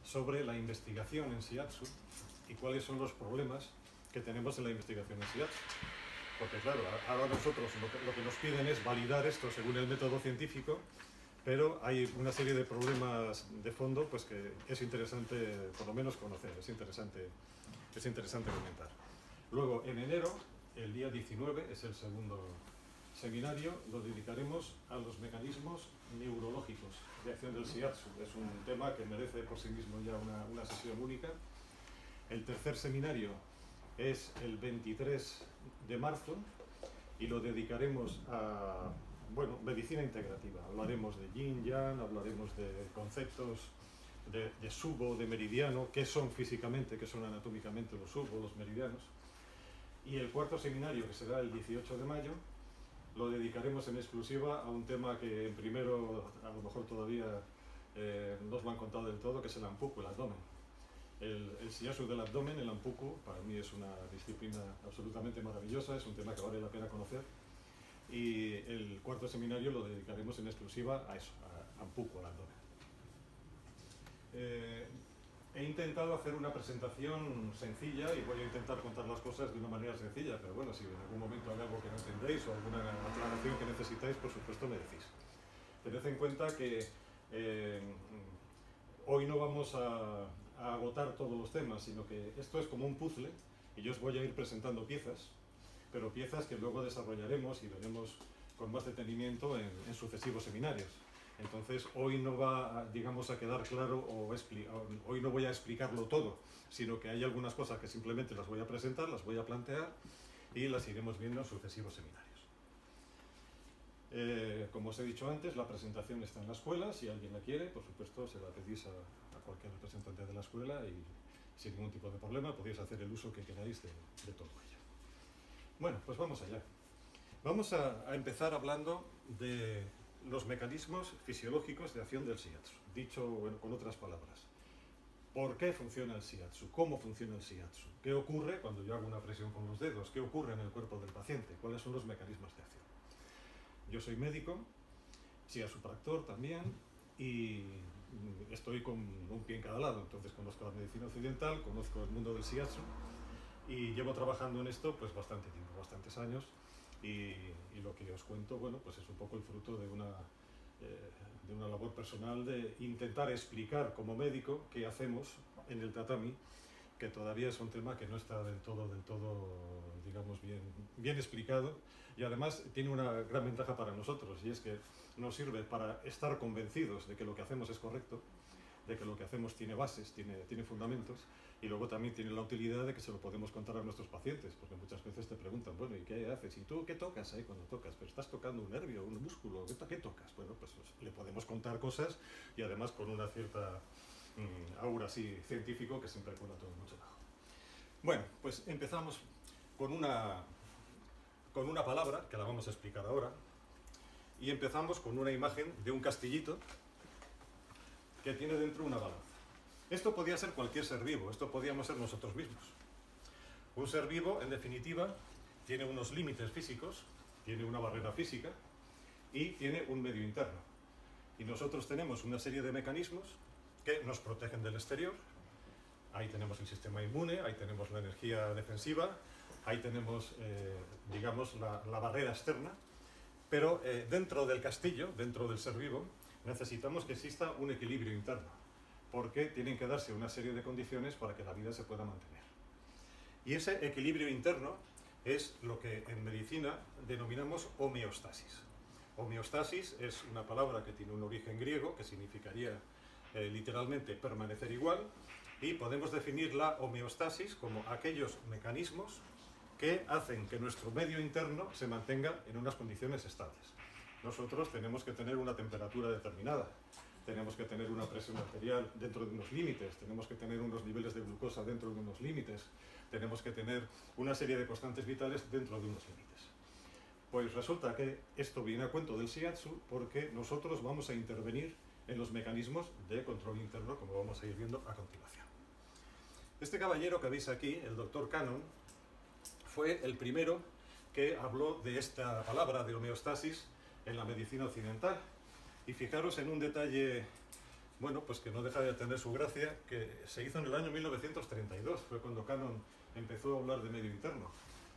sobre la investigación en Shiatsu y cuáles son los problemas que tenemos en la investigación en Shiatsu. Porque claro, ahora nosotros lo que nos piden es validar esto según el método científico, pero hay una serie de problemas de fondo pues que es interesante por lo menos conocer, es interesante comentar. Luego, en enero, el día 19, es el segundo seminario, lo dedicaremos a los mecanismos neurológicos de acción del Shiatsu. Es un tema que merece por sí mismo ya una sesión única. El tercer seminario es el 23 de marzo y lo dedicaremos a medicina integrativa. Hablaremos de yin, yang, hablaremos de conceptos de subo, de meridiano, qué son físicamente, qué son anatómicamente los subos, los meridianos. Y el cuarto seminario, que será el 18 de mayo, lo dedicaremos en exclusiva a un tema que en primero a lo mejor todavía no os lo han contado del todo, que es el Anpuku, el abdomen. El Shiatsu del abdomen, el Anpuku, para mí es una disciplina absolutamente maravillosa, es un tema que vale la pena conocer. Y el cuarto seminario lo dedicaremos en exclusiva a eso, a Anpuku, al abdomen. He intentado hacer una presentación sencilla y voy a intentar contar las cosas de una manera sencilla, pero bueno, si en algún momento hay algo que no entendéis o alguna aclaración que necesitáis, por supuesto me decís. Tened en cuenta que hoy no vamos a agotar todos los temas, sino que esto es como un puzzle y yo os voy a ir presentando piezas, pero piezas que luego desarrollaremos y veremos con más detenimiento en sucesivos seminarios. Entonces, hoy no va, digamos, a quedar claro hoy no voy a explicarlo todo, sino que hay algunas cosas que simplemente las voy a presentar, las voy a plantear y las iremos viendo en sucesivos seminarios. Como os he dicho antes, la presentación está en la escuela. Si alguien la quiere, por supuesto, se la pedís a cualquier representante de la escuela y sin ningún tipo de problema podéis hacer el uso que queráis de todo ello. Bueno, pues vamos allá. Vamos a empezar hablando de los mecanismos fisiológicos de acción del Shiatsu. Dicho con otras palabras, ¿por qué funciona el Shiatsu? ¿Cómo funciona el Shiatsu? ¿Qué ocurre cuando yo hago una presión con los dedos? ¿Qué ocurre en el cuerpo del paciente? ¿Cuáles son los mecanismos de acción? Yo soy médico, shiatsupractor también, y estoy con un pie en cada lado. Entonces conozco la medicina occidental, conozco el mundo del Shiatsu y llevo trabajando en esto pues bastante tiempo, bastantes años. Y lo que os cuento, bueno, pues es un poco el fruto de una labor personal de intentar explicar como médico qué hacemos en el tatami, que todavía es un tema que no está del todo, digamos, bien explicado, y además tiene una gran ventaja para nosotros, y es que nos sirve para estar convencidos de que lo que hacemos es correcto, de que lo que hacemos tiene bases, tiene fundamentos, y luego también tiene la utilidad de que se lo podemos contar a nuestros pacientes, porque muchas veces te preguntan, bueno, ¿y qué haces? ¿Y tú qué tocas ahí cuando tocas? ¿Pero estás tocando un nervio, un músculo? ¿Qué tocas? Bueno, pues le podemos contar cosas y además con una cierta aura así científico que siempre cura todo mucho mejor. Bueno, pues empezamos con una palabra, que la vamos a explicar ahora, y empezamos con una imagen de un castillito que tiene dentro una balanza. Esto podía ser cualquier ser vivo, esto podíamos ser nosotros mismos. Un ser vivo, en definitiva, tiene unos límites físicos, tiene una barrera física y tiene un medio interno. Y nosotros tenemos una serie de mecanismos que nos protegen del exterior. Ahí tenemos el sistema inmune, ahí tenemos la energía defensiva, ahí tenemos, digamos, la barrera externa. Pero dentro del castillo, dentro del ser vivo, necesitamos que exista un equilibrio interno, porque tienen que darse una serie de condiciones para que la vida se pueda mantener. Y ese equilibrio interno es lo que en medicina denominamos homeostasis. Homeostasis es una palabra que tiene un origen griego, que significaría literalmente permanecer igual, y podemos definir la homeostasis como aquellos mecanismos que hacen que nuestro medio interno se mantenga en unas condiciones estables. Nosotros tenemos que tener una temperatura determinada, tenemos que tener una presión arterial dentro de unos límites, tenemos que tener unos niveles de glucosa dentro de unos límites, tenemos que tener una serie de constantes vitales dentro de unos límites. Pues resulta que esto viene a cuento del Shiatsu porque nosotros vamos a intervenir en los mecanismos de control interno, como vamos a ir viendo a continuación. Este caballero que veis aquí, el Dr. Cannon, fue el primero que habló de esta palabra de homeostasis en la medicina occidental. Y fijaros en un detalle bueno, pues que no deja de tener su gracia, que se hizo en el año 1932, fue cuando Cannon empezó a hablar de medio interno.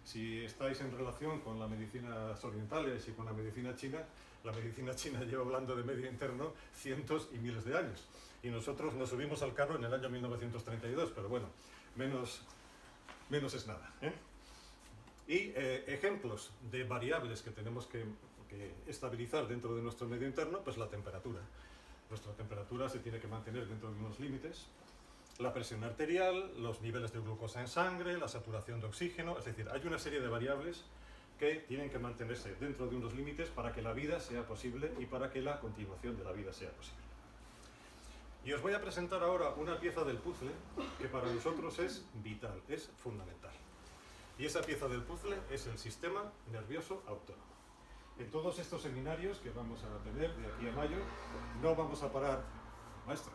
Si estáis en relación con las medicinas orientales y con la medicina china lleva hablando de medio interno cientos y miles de años. Y nosotros nos subimos al carro en el año 1932, pero bueno, menos es nada, ¿eh? Y ejemplos de variables que tenemos que estabilizar dentro de nuestro medio interno, pues la temperatura. Nuestra temperatura se tiene que mantener dentro de unos límites. La presión arterial, los niveles de glucosa en sangre, la saturación de oxígeno, es decir, hay una serie de variables que tienen que mantenerse dentro de unos límites para que la vida sea posible y para que la continuación de la vida sea posible. Y os voy a presentar ahora una pieza del puzzle que para nosotros es vital, es fundamental. Y esa pieza del puzzle es el sistema nervioso autónomo. En todos estos seminarios que vamos a tener de aquí a mayo, no vamos a parar, maestro,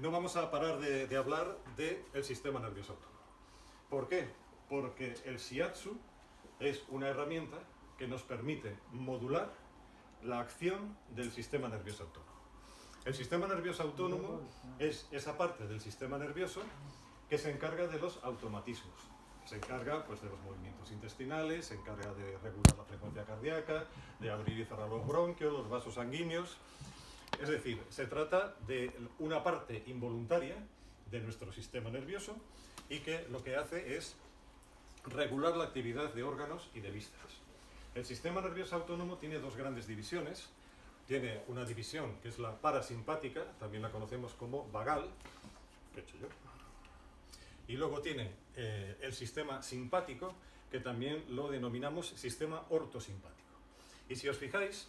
no vamos a parar de hablar del sistema nervioso autónomo. ¿Por qué? Porque el Shiatsu es una herramienta que nos permite modular la acción del sistema nervioso autónomo. El sistema nervioso autónomo es esa parte del sistema nervioso que se encarga de los automatismos. Se encarga pues, de los movimientos intestinales, se encarga de regular la frecuencia cardíaca, de abrir y cerrar los bronquios, los vasos sanguíneos. Es decir, se trata de una parte involuntaria de nuestro sistema nervioso y que lo que hace es regular la actividad de órganos y de vísceras. El sistema nervioso autónomo tiene dos grandes divisiones. Tiene una división que es la parasimpática, también la conocemos como vagal, que he hecho yo. Y luego tiene el sistema simpático, que también lo denominamos sistema ortosimpático. Y si os fijáis,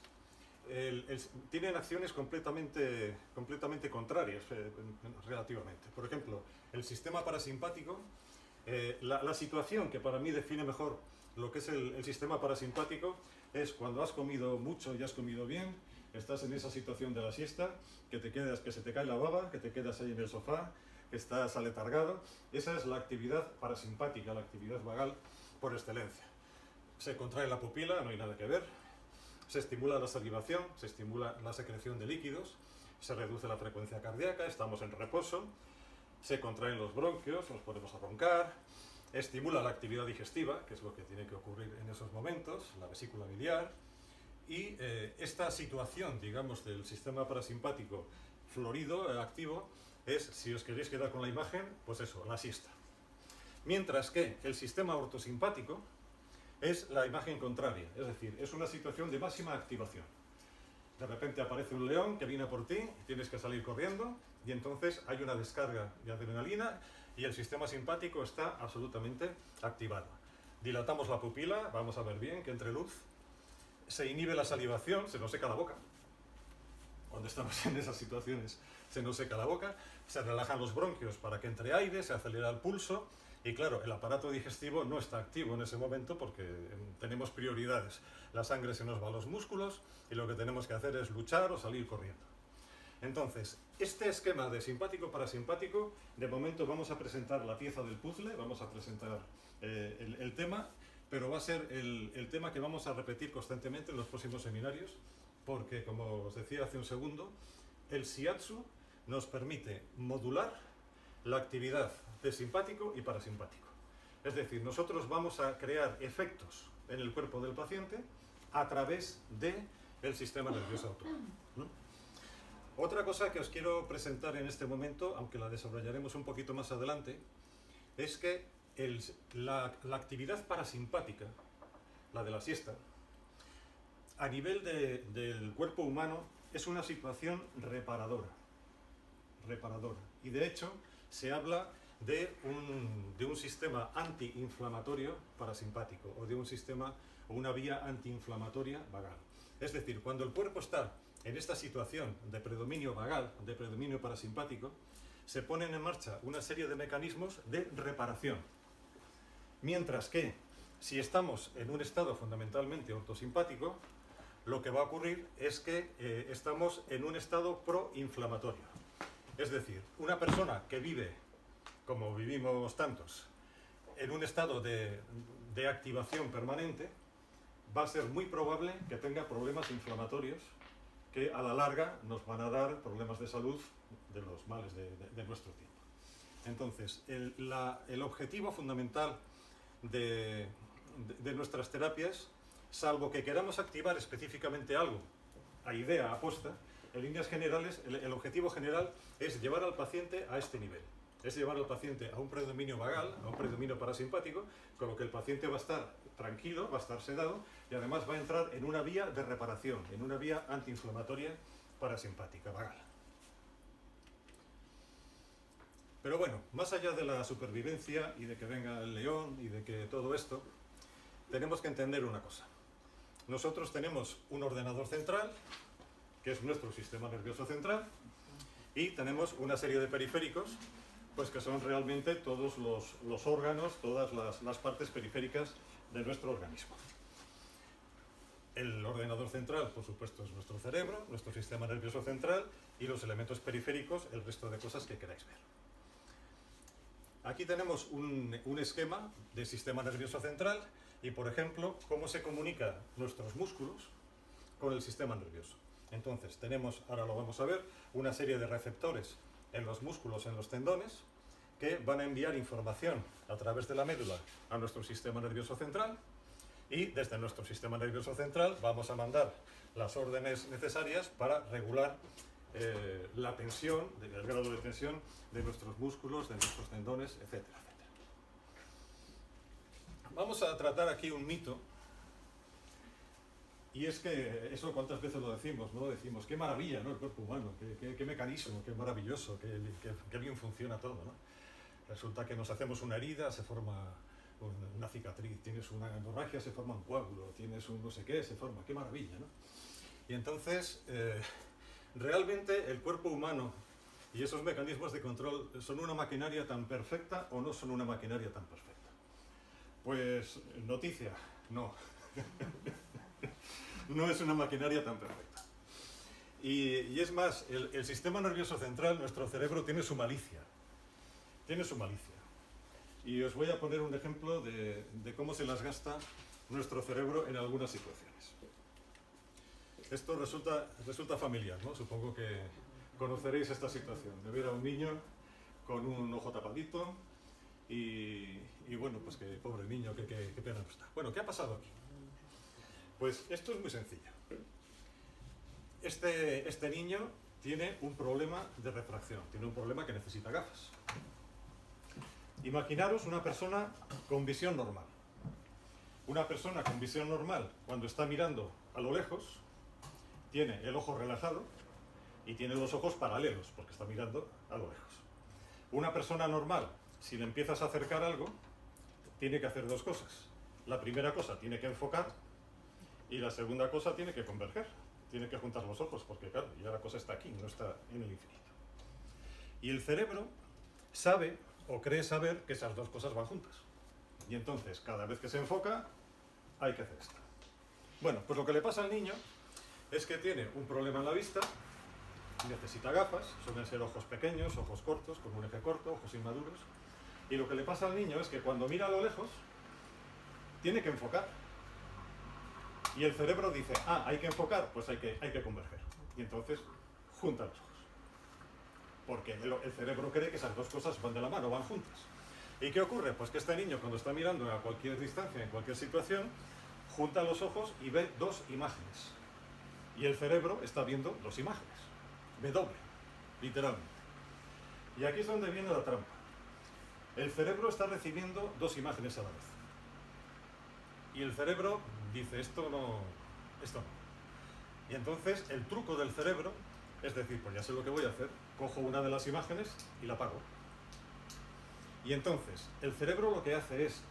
tienen acciones completamente contrarias relativamente. Por ejemplo, el sistema parasimpático, la situación que para mí define mejor lo que es el sistema parasimpático es cuando has comido mucho y has comido bien, estás en esa situación de la siesta, que se te cae la baba, que te quedas ahí en el sofá, que estás aletargado. Esa es la actividad parasimpática, la actividad vagal por excelencia. Se contrae la pupila, no hay nada que ver. Se estimula la salivación, se estimula la secreción de líquidos, se reduce la frecuencia cardíaca, estamos en reposo, se contraen los bronquios, nos ponemos a roncar, estimula la actividad digestiva, que es lo que tiene que ocurrir en esos momentos, la vesícula biliar, y esta situación, digamos, del sistema parasimpático florido, activo, es, si os queréis quedar con la imagen, pues eso, la siesta. Mientras que el sistema ortosimpático es la imagen contraria, es decir, es una situación de máxima activación. De repente aparece un león que viene por ti, tienes que salir corriendo, y entonces hay una descarga de adrenalina y el sistema simpático está absolutamente activado. Dilatamos la pupila, vamos a ver bien que entre luz, se inhibe la salivación, se nos seca la boca. Cuando estamos en esas situaciones se nos seca la boca, se relajan los bronquios para que entre aire, se acelera el pulso y claro, el aparato digestivo no está activo en ese momento porque tenemos prioridades. La sangre se nos va a los músculos y lo que tenemos que hacer es luchar o salir corriendo. Entonces, este esquema de simpático-parasimpático, de momento vamos a presentar la pieza del puzzle, vamos a presentar el tema, pero va a ser el tema que vamos a repetir constantemente en los próximos seminarios, porque, como os decía hace un segundo, el Shiatsu nos permite modular la actividad de simpático y parasimpático. Es decir, nosotros vamos a crear efectos en el cuerpo del paciente a través del sistema nervioso autónomo. Otra cosa que os quiero presentar en este momento, aunque la desarrollaremos un poquito más adelante, es que la actividad parasimpática, la de la siesta, a nivel del cuerpo humano es una situación reparadora. Y de hecho se habla de un sistema antiinflamatorio parasimpático o de un sistema o una vía antiinflamatoria vagal. Es decir, cuando el cuerpo está en esta situación de predominio vagal, de predominio parasimpático, se ponen en marcha una serie de mecanismos de reparación. Mientras que, si estamos en un estado fundamentalmente ortosimpático, lo que va a ocurrir es que estamos en un estado proinflamatorio. Es decir, una persona que vive, como vivimos tantos, en un estado de activación permanente, va a ser muy probable que tenga problemas inflamatorios que a la larga nos van a dar problemas de salud de los males de nuestro tiempo. Entonces, el objetivo fundamental de nuestras terapias, salvo que queramos activar específicamente algo, a idea, aposta, en líneas generales, el objetivo general es llevar al paciente a este nivel. Es llevar al paciente a un predominio vagal, a un predominio parasimpático, con lo que el paciente va a estar tranquilo, va a estar sedado y además va a entrar en una vía de reparación, en una vía antiinflamatoria parasimpática, vagal. Pero bueno, más allá de la supervivencia y de que venga el león y de que todo esto, tenemos que entender una cosa. Nosotros tenemos un ordenador central, que es nuestro sistema nervioso central, y tenemos una serie de periféricos, pues que son realmente todos los órganos, todas las partes periféricas de nuestro organismo. El ordenador central, por supuesto, es nuestro cerebro, nuestro sistema nervioso central, y los elementos periféricos, el resto de cosas que queráis ver. Aquí tenemos un esquema del sistema nervioso central y, por ejemplo, cómo se comunican nuestros músculos con el sistema nervioso. Entonces, tenemos, ahora lo vamos a ver, una serie de receptores en los músculos, en los tendones, que van a enviar información a través de la médula a nuestro sistema nervioso central, y desde nuestro sistema nervioso central vamos a mandar las órdenes necesarias para regular la tensión, el grado de tensión de nuestros músculos, de nuestros tendones, etcétera, etcétera. Vamos a tratar aquí un mito, y es que eso cuántas veces lo decimos, ¿no? Decimos, qué maravilla, ¿no? El cuerpo humano, qué mecanismo, qué maravilloso, qué bien funciona todo, ¿no? Resulta que nos hacemos una herida, se forma una cicatriz, tienes una hemorragia, se forma un coágulo, tienes un no sé qué, se forma, qué maravilla, ¿no? Y entonces, realmente el cuerpo humano y esos mecanismos de control, ¿son una maquinaria tan perfecta o no son una maquinaria tan perfecta? Pues, noticia, no. No es una maquinaria tan perfecta. Y es más, el sistema nervioso central, nuestro cerebro, tiene su malicia. Tiene su malicia. Y os voy a poner un ejemplo de cómo se las gasta nuestro cerebro en algunas situaciones. Esto resulta familiar, ¿no? Supongo que conoceréis esta situación, de ver a un niño con un ojo tapadito y bueno, pues que pobre niño, qué pena no está. Bueno, ¿qué ha pasado aquí? Pues esto es muy sencillo. Este niño tiene un problema de refracción, tiene un problema que necesita gafas. Imaginaros una persona con visión normal. Una persona con visión normal, cuando está mirando a lo lejos, tiene el ojo relajado y tiene los ojos paralelos, porque está mirando a lo lejos. Una persona normal, si le empiezas a acercar algo, tiene que hacer dos cosas. La primera cosa, tiene que enfocar, y la segunda cosa, tiene que converger. Tiene que juntar los ojos, porque claro, ya la cosa está aquí, no está en el infinito. Y el cerebro sabe, o cree saber, que esas dos cosas van juntas. Y entonces, cada vez que se enfoca, hay que hacer esto. Bueno, pues lo que le pasa al niño es que tiene un problema en la vista, necesita gafas, suelen ser ojos pequeños, ojos cortos, con un eje corto, ojos inmaduros, y lo que le pasa al niño es que cuando mira a lo lejos, tiene que enfocar. Y el cerebro dice, hay que enfocar, pues hay que converger. Y entonces, junta los ojos. Porque el cerebro cree que esas dos cosas van de la mano, van juntas. ¿Y qué ocurre? Pues que este niño, cuando está mirando a cualquier distancia, en cualquier situación, junta los ojos y ve dos imágenes. Y el cerebro está viendo dos imágenes. Ve doble, literalmente. Y aquí es donde viene la trampa. El cerebro está recibiendo dos imágenes a la vez. Y el cerebro dice, esto no. Y entonces el truco del cerebro es decir, pues ya sé lo que voy a hacer, cojo una de las imágenes y la apago. Y entonces el cerebro lo que hace es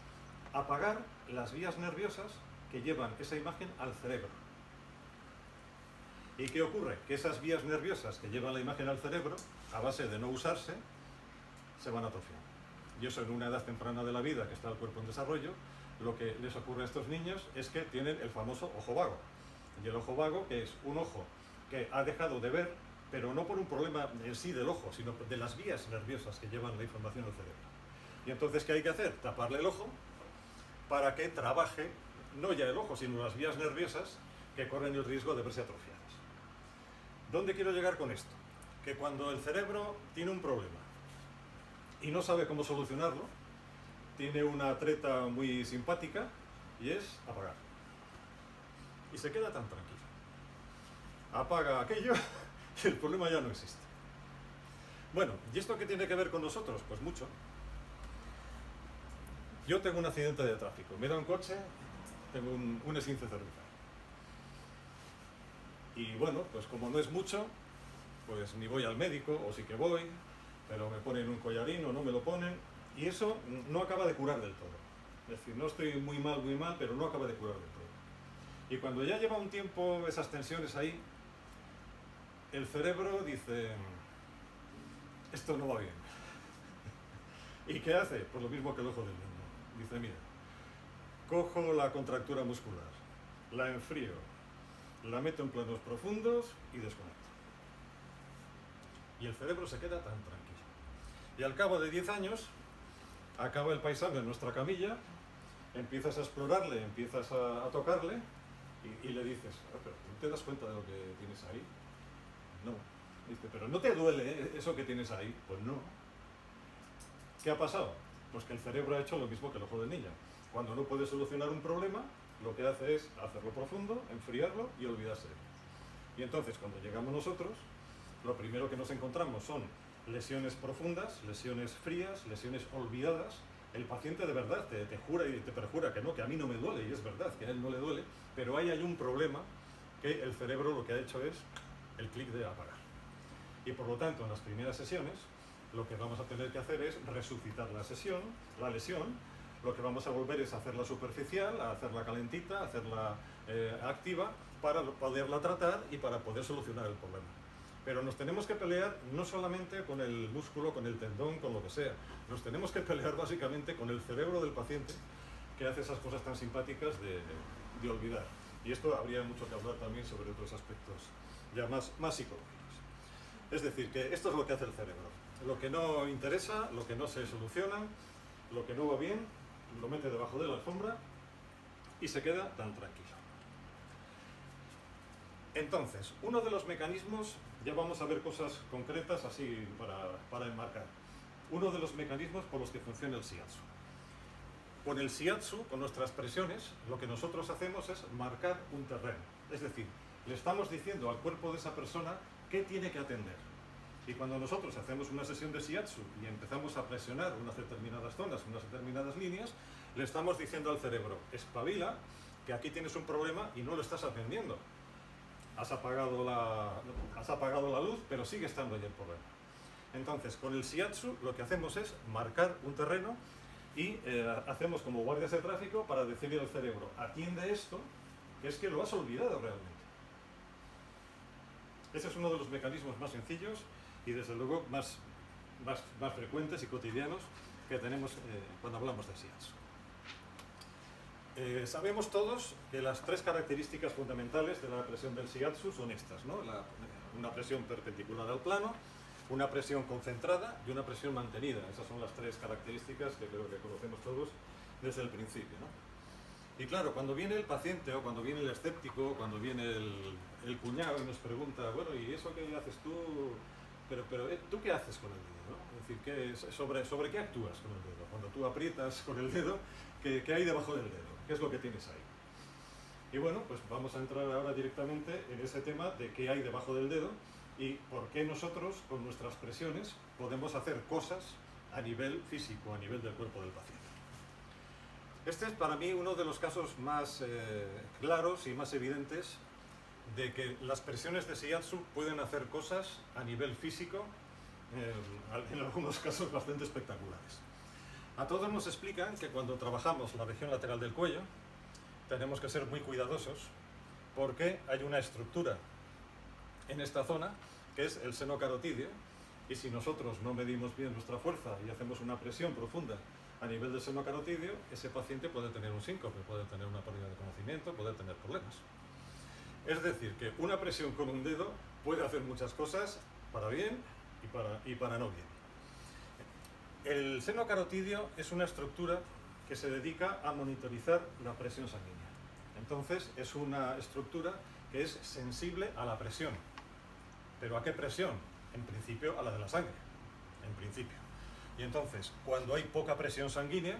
apagar las vías nerviosas que llevan esa imagen al cerebro. ¿Y qué ocurre? Que esas vías nerviosas que llevan la imagen al cerebro, a base de no usarse, se van atrofiando. Y eso en una edad temprana de la vida, que está el cuerpo en desarrollo, lo que les ocurre a estos niños es que tienen el famoso ojo vago. Y el ojo vago, que es un ojo que ha dejado de ver, pero no por un problema en sí del ojo, sino de las vías nerviosas que llevan la información al cerebro. Y entonces, ¿qué hay que hacer? Taparle el ojo para que trabaje, no ya el ojo, sino las vías nerviosas que corren el riesgo de verse atrofiadas. ¿Dónde quiero llegar con esto? Que cuando el cerebro tiene un problema y no sabe cómo solucionarlo, tiene una treta muy simpática y es apagar. Y se queda tan tranquilo. Apaga aquello y el problema ya no existe. Bueno, ¿y esto qué tiene que ver con nosotros? Pues mucho. Yo tengo un accidente de tráfico, me da un coche, tengo un esguince cervical. Y bueno, pues como no es mucho, pues ni voy al médico, o sí que voy, pero me ponen un collarín o no me lo ponen, y eso no acaba de curar del todo. Es decir, no estoy muy mal, pero no acaba de curar del todo. Y cuando ya lleva un tiempo esas tensiones ahí, el cerebro dice, esto no va bien. ¿Y qué hace? Pues lo mismo que el ojo del niño. Dice, mira, cojo la contractura muscular, la enfrío, la meto en planos profundos y desconecto. Y el cerebro se queda tan tranquilo. Y al cabo de 10 años, acaba el paisano en nuestra camilla, empiezas a explorarle, empiezas a tocarle y le dices, pero ¿tú te das cuenta de lo que tienes ahí? No. Dice, pero ¿no te duele eso que tienes ahí? Pues no. ¿Qué ha pasado? Pues que el cerebro ha hecho lo mismo que el ojo del niño. Cuando no puede solucionar un problema, lo que hace es hacerlo profundo, enfriarlo y olvidarse de él. Y entonces, cuando llegamos nosotros, lo primero que nos encontramos son lesiones profundas, lesiones frías, lesiones olvidadas. El paciente de verdad te jura y te perjura que no, que a mí no me duele, y es verdad que a él no le duele, pero ahí hay un problema que el cerebro lo que ha hecho es el clic de apagar. Y por lo tanto, en las primeras sesiones, lo que vamos a tener que hacer es resucitar la lesión, lo que vamos a volver es a hacerla superficial, a hacerla calentita, a hacerla activa, para poderla tratar y para poder solucionar el problema. Pero nos tenemos que pelear no solamente con el músculo, con el tendón, con lo que sea, nos tenemos que pelear básicamente con el cerebro del paciente que hace esas cosas tan simpáticas de olvidar. Y esto habría mucho que hablar también sobre otros aspectos ya más psicológicos. Es decir, que esto es lo que hace el cerebro. Lo que no interesa, lo que no se soluciona, lo que no va bien, lo mete debajo de la alfombra y se queda tan tranquilo. Entonces, uno de los mecanismos, ya vamos a ver cosas concretas así para enmarcar. Uno de los mecanismos por los que funciona el shiatsu. Con el shiatsu, con nuestras presiones, lo que nosotros hacemos es marcar un terreno. Es decir, le estamos diciendo al cuerpo de esa persona qué tiene que atender. Y cuando nosotros hacemos una sesión de shiatsu y empezamos a presionar unas determinadas zonas, unas determinadas líneas, le estamos diciendo al cerebro, espabila, que aquí tienes un problema y no lo estás atendiendo. Has apagado la luz, pero sigue estando ahí el problema. Entonces, con el shiatsu lo que hacemos es marcar un terreno y hacemos como guardias de tráfico para decirle al cerebro, atiende esto, que es que lo has olvidado realmente. Ese es uno de los mecanismos más sencillos y desde luego más frecuentes y cotidianos que tenemos cuando hablamos de shiatsu. Sabemos todos que las tres características fundamentales de la presión del shiatsu son estas, ¿no? Una presión perpendicular al plano, una presión concentrada y una presión mantenida. Esas son las tres características que creo que conocemos todos desde el principio, ¿no? Y claro, cuando viene el paciente o cuando viene el escéptico, cuando viene el cuñado y nos pregunta, bueno, ¿y eso qué haces tú? Pero ¿tú qué haces con el dedo? ¿No? Es decir, ¿sobre qué actúas con el dedo? Cuando tú aprietas con el dedo, ¿qué hay debajo del dedo? ¿Qué es lo que tienes ahí? Y bueno, pues vamos a entrar ahora directamente en ese tema de qué hay debajo del dedo y por qué nosotros, con nuestras presiones, podemos hacer cosas a nivel físico, a nivel del cuerpo del paciente. Este es para mí uno de los casos más claros y más evidentes de que las presiones de shiatsu pueden hacer cosas a nivel físico, en algunos casos bastante espectaculares. A todos nos explican que cuando trabajamos la región lateral del cuello tenemos que ser muy cuidadosos porque hay una estructura en esta zona que es el seno carotídeo y si nosotros no medimos bien nuestra fuerza y hacemos una presión profunda a nivel del seno carotídeo, ese paciente puede tener un síncope, puede tener una pérdida de conocimiento, puede tener problemas. Es decir, que una presión con un dedo puede hacer muchas cosas para bien y para no bien. El seno carotídeo es una estructura que se dedica a monitorizar la presión sanguínea. Entonces, es una estructura que es sensible a la presión. ¿Pero a qué presión? En principio a la de la sangre, en principio. Y entonces, cuando hay poca presión sanguínea,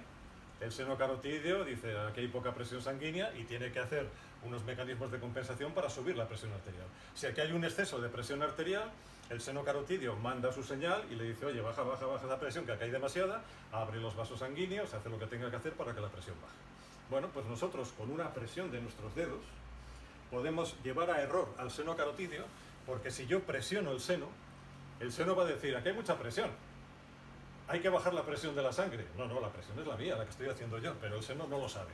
el seno carotídeo dice, aquí hay poca presión sanguínea y tiene que hacer unos mecanismos de compensación para subir la presión arterial. Si aquí hay un exceso de presión arterial, el seno carotídeo manda su señal y le dice, oye, baja la presión, que acá hay demasiada, abre los vasos sanguíneos, hace lo que tenga que hacer para que la presión baje. Bueno, pues nosotros con una presión de nuestros dedos podemos llevar a error al seno carotídeo, porque si yo presiono el seno va a decir, aquí hay mucha presión, hay que bajar la presión de la sangre. No, la presión es la mía, la que estoy haciendo yo, pero el seno no lo sabe.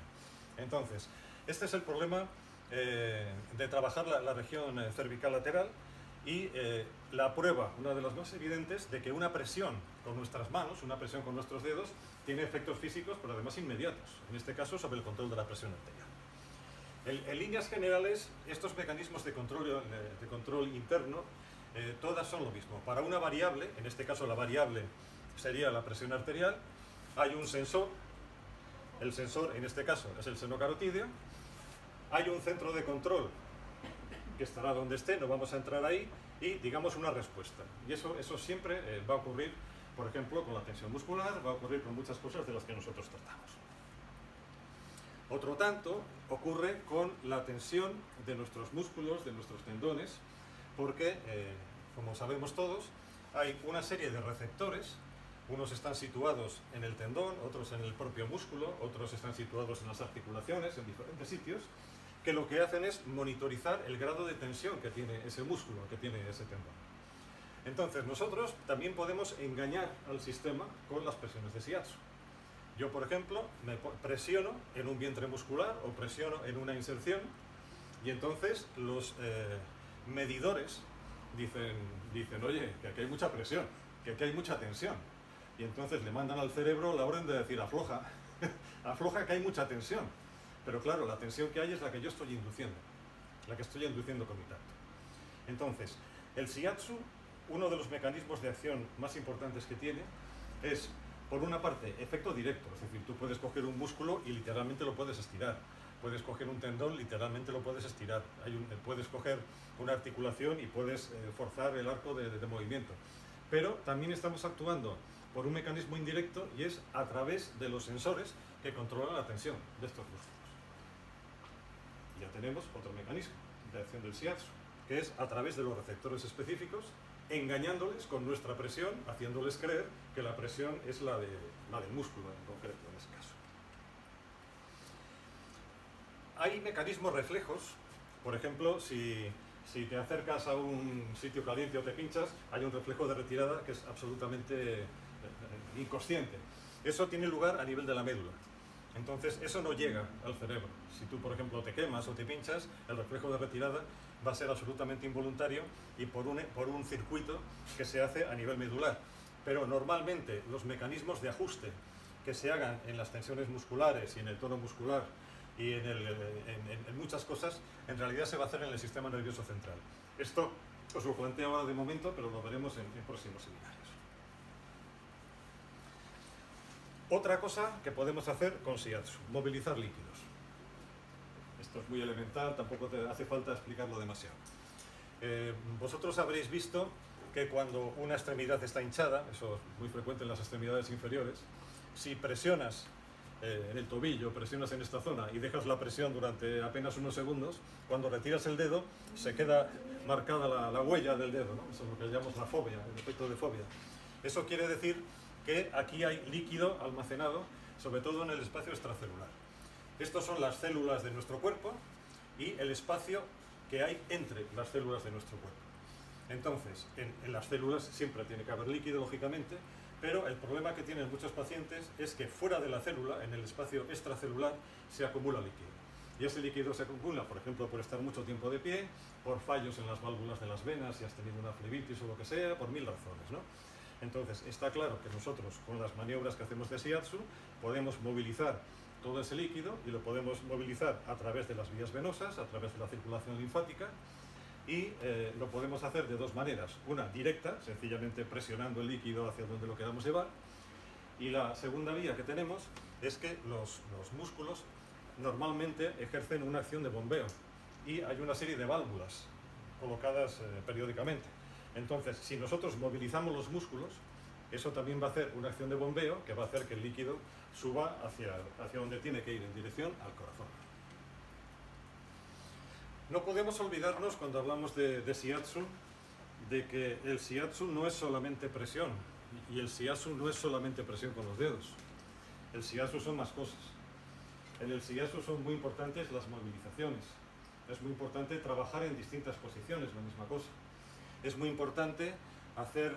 Entonces, este es el problema de trabajar la región cervical lateral y la prueba, una de las más evidentes, de que una presión con nuestras manos, una presión con nuestros dedos, tiene efectos físicos, pero además inmediatos, en este caso sobre el control de la presión arterial. En líneas generales, estos mecanismos de control interno, todas son lo mismo. Para una variable, en este caso la variable sería la presión arterial, hay un sensor, el sensor en este caso es el seno carotídeo, hay un centro de control que estará donde esté, no vamos a entrar ahí, y digamos una respuesta. Y eso siempre va a ocurrir, por ejemplo, con la tensión muscular, va a ocurrir con muchas cosas de las que nosotros tratamos. Otro tanto ocurre con la tensión de nuestros músculos, de nuestros tendones, porque, como sabemos todos, hay una serie de receptores. Unos están situados en el tendón, otros en el propio músculo, otros están situados en las articulaciones, en diferentes sitios, que lo que hacen es monitorizar el grado de tensión que tiene ese músculo, que tiene ese tendón. Entonces, nosotros también podemos engañar al sistema con las presiones de shiatsu. Yo, por ejemplo, me presiono en un vientre muscular o presiono en una inserción y entonces los medidores dicen, oye, que aquí hay mucha presión, que aquí hay mucha tensión. Y entonces le mandan al cerebro la orden de decir, afloja, afloja que hay mucha tensión. Pero claro, la tensión que hay es la que yo estoy induciendo, la que estoy induciendo con mi tacto. Entonces, el shiatsu, uno de los mecanismos de acción más importantes que tiene, es, por una parte, efecto directo. Es decir, tú puedes coger un músculo y literalmente lo puedes estirar. Puedes coger un tendón, literalmente lo puedes estirar. Puedes coger una articulación y puedes forzar el arco de movimiento. Pero también estamos actuando por un mecanismo indirecto y es a través de los sensores que controlan la tensión de estos músculos. Ya tenemos otro mecanismo de acción del shiatsu, que es a través de los receptores específicos, engañándoles con nuestra presión, haciéndoles creer que la presión es la del músculo en concreto, en ese caso. Hay mecanismos reflejos, por ejemplo, si te acercas a un sitio caliente o te pinchas, hay un reflejo de retirada que es absolutamente inconsciente. Eso tiene lugar a nivel de la médula. Entonces, eso no llega al cerebro. Si tú, por ejemplo, te quemas o te pinchas, el reflejo de retirada va a ser absolutamente involuntario y por un circuito que se hace a nivel medular. Pero normalmente los mecanismos de ajuste que se hagan en las tensiones musculares y en el tono muscular y en muchas cosas, en realidad se va a hacer en el sistema nervioso central. Esto os lo planteo ahora de momento, pero lo veremos en próximos seminarios. Otra cosa que podemos hacer con shiatsu, movilizar líquidos. Esto es muy elemental, tampoco te hace falta explicarlo demasiado. Vosotros habréis visto que cuando una extremidad está hinchada, eso es muy frecuente en las extremidades inferiores, si presionas en el tobillo, presionas en esta zona y dejas la presión durante apenas unos segundos, cuando retiras el dedo se queda marcada la huella del dedo, ¿no? Eso es lo que llamamos la fobia, el efecto de fobia. Eso quiere decir que aquí hay líquido almacenado, sobre todo en el espacio extracelular. Estos son las células de nuestro cuerpo y el espacio que hay entre las células de nuestro cuerpo. Entonces, en las células siempre tiene que haber líquido, lógicamente, pero el problema que tienen muchos pacientes es que fuera de la célula, en el espacio extracelular, se acumula líquido. Y ese líquido se acumula, por ejemplo, por estar mucho tiempo de pie, por fallos en las válvulas de las venas, si has tenido una flebitis o lo que sea, por 1000 razones, ¿no? Entonces, está claro que nosotros, con las maniobras que hacemos de shiatsu, podemos movilizar todo ese líquido y lo podemos movilizar a través de las vías venosas, a través de la circulación linfática, y lo podemos hacer de dos maneras. Una directa, sencillamente presionando el líquido hacia donde lo queramos llevar, y la segunda vía que tenemos es que los músculos normalmente ejercen una acción de bombeo y hay una serie de válvulas colocadas periódicamente. Entonces, si nosotros movilizamos los músculos, eso también va a hacer una acción de bombeo que va a hacer que el líquido suba hacia donde tiene que ir, en dirección al corazón. No podemos olvidarnos, cuando hablamos de shiatsu, de que el shiatsu no es solamente presión, y el shiatsu no es solamente presión con los dedos. El shiatsu son más cosas. En el shiatsu son muy importantes las movilizaciones. Es muy importante trabajar en distintas posiciones, la misma cosa. Es muy importante hacer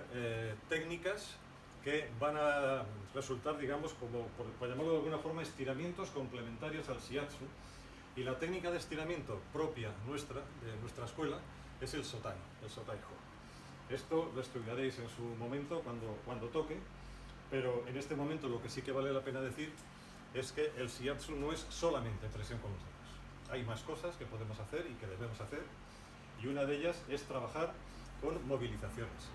técnicas que van a resultar, digamos, como, por llamarlo de alguna forma, estiramientos complementarios al shiatsu. Y la técnica de estiramiento propia nuestra, de nuestra escuela, es el sotai, el sotai-ho. Esto lo estudiaréis en su momento cuando toque, pero en este momento lo que sí que vale la pena decir es que el shiatsu no es solamente presión con los dedos. Hay más cosas que podemos hacer y que debemos hacer, y una de ellas es trabajar con movilizaciones.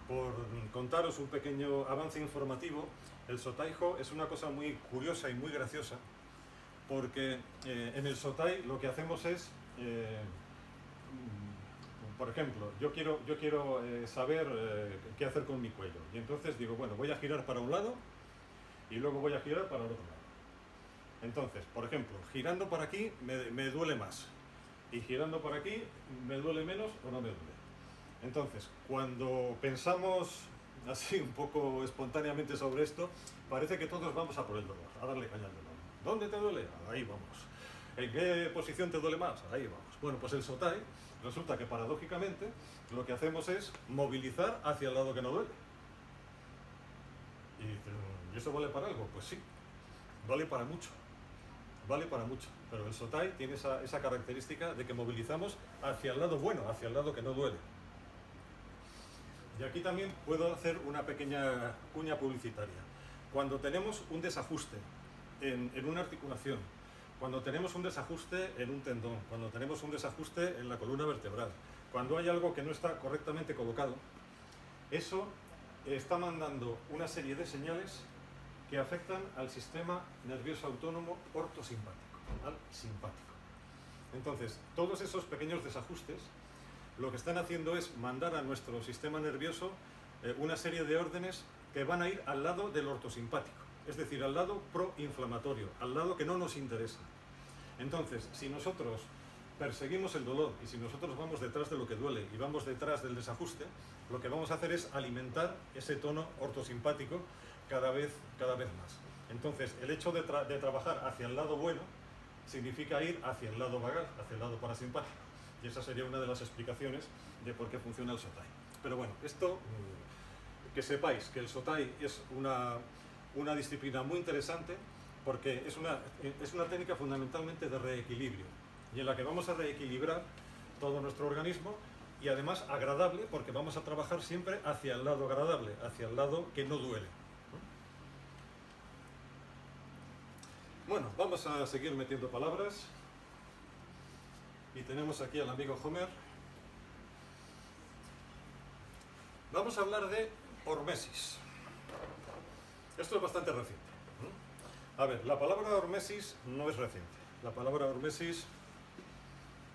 Por contaros un pequeño avance informativo, el sotai-ho es una cosa muy curiosa y muy graciosa, porque en el sotai lo que hacemos es, por ejemplo, yo quiero saber qué hacer con mi cuello, y entonces digo, bueno, voy a girar para un lado y luego voy a girar para el otro lado. Entonces, por ejemplo, girando para aquí me duele más, y girando por aquí me duele menos o no me duele. Entonces, cuando pensamos así un poco espontáneamente sobre esto, parece que todos vamos a por el dolor, a darle caña al dolor. ¿Dónde te duele? Ahí vamos. ¿En qué posición te duele más? Ahí vamos. Bueno, pues el sotai, resulta que paradójicamente lo que hacemos es movilizar hacia el lado que no duele. ¿Y eso vale para algo? Pues sí, vale para mucho. Vale para mucho. Pero el sotai tiene esa característica de que movilizamos hacia el lado bueno, hacia el lado que no duele. Y aquí también puedo hacer una pequeña cuña publicitaria. Cuando tenemos un desajuste en una articulación, cuando tenemos un desajuste en un tendón, cuando tenemos un desajuste en la columna vertebral, cuando hay algo que no está correctamente colocado, eso está mandando una serie de señales que afectan al sistema nervioso autónomo ortosimpático, al simpático. Entonces, todos esos pequeños desajustes lo que están haciendo es mandar a nuestro sistema nervioso una serie de órdenes que van a ir al lado del ortosimpático, es decir, al lado proinflamatorio, al lado que no nos interesa. Entonces, si nosotros perseguimos el dolor y si nosotros vamos detrás de lo que duele y vamos detrás del desajuste, lo que vamos a hacer es alimentar ese tono ortosimpático cada vez más. Entonces, el hecho de trabajar hacia el lado bueno significa ir hacia el lado vagal, hacia el lado parasimpático. Y esa sería una de las explicaciones de por qué funciona el sotai. Pero bueno, esto, que sepáis que el sotai es una disciplina muy interesante porque es una técnica fundamentalmente de reequilibrio y en la que vamos a reequilibrar todo nuestro organismo y además agradable porque vamos a trabajar siempre hacia el lado agradable, hacia el lado que no duele. Bueno, vamos a seguir metiendo palabras. Y tenemos aquí al amigo Homer. Vamos a hablar de hormesis. Esto es bastante reciente. A ver, la palabra hormesis no es reciente. La palabra hormesis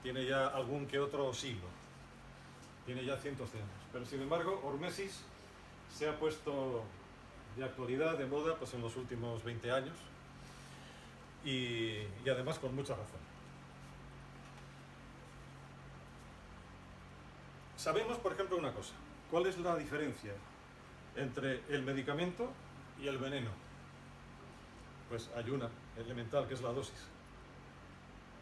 tiene ya algún que otro siglo. Tiene ya cientos de años. Pero sin embargo, hormesis se ha puesto de actualidad, de moda, pues en los últimos 20 años. Y además con mucha razón. Sabemos, por ejemplo, una cosa. ¿Cuál es la diferencia entre el medicamento y el veneno? Pues hay una elemental, que es la dosis.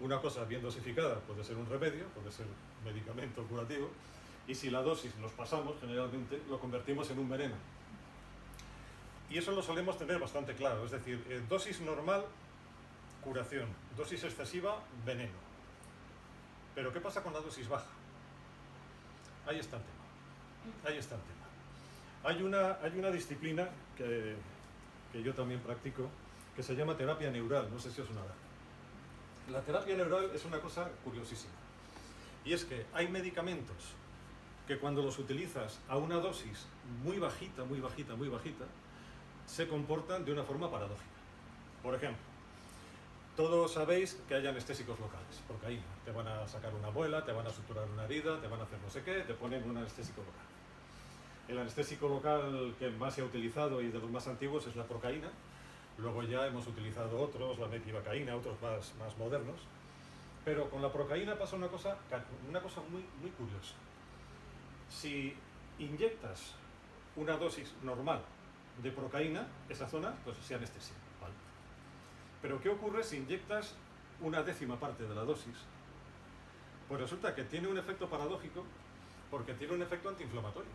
Una cosa bien dosificada puede ser un remedio, puede ser medicamento curativo, y si la dosis nos pasamos, generalmente lo convertimos en un veneno. Y eso lo solemos tener bastante claro, es decir, dosis normal, curación, dosis excesiva, veneno. Pero ¿qué pasa con la dosis baja? Ahí está el tema. Ahí está el tema. Hay una disciplina que yo también practico, que se llama terapia neural, no sé si os sonará. La terapia neural es una cosa curiosísima. Y es que hay medicamentos que cuando los utilizas a una dosis muy bajita, se comportan de una forma paradójica. Por ejemplo, Todos sabéis que hay anestésicos locales, procaína. Te van a sacar una muela, te van a suturar una herida, te van a hacer no sé qué, te ponen un anestésico local. El anestésico local que más se ha utilizado y de los más antiguos es la procaína. Luego ya hemos utilizado otros, la metivacaína, otros más modernos. Pero con la procaína pasa una cosa muy, muy curiosa. Si inyectas una dosis normal de procaína, esa zona pues se anestesia. ¿Vale? Pero ¿qué ocurre si inyectas una décima parte de la dosis? Pues resulta que tiene un efecto paradójico porque tiene un efecto antiinflamatorio.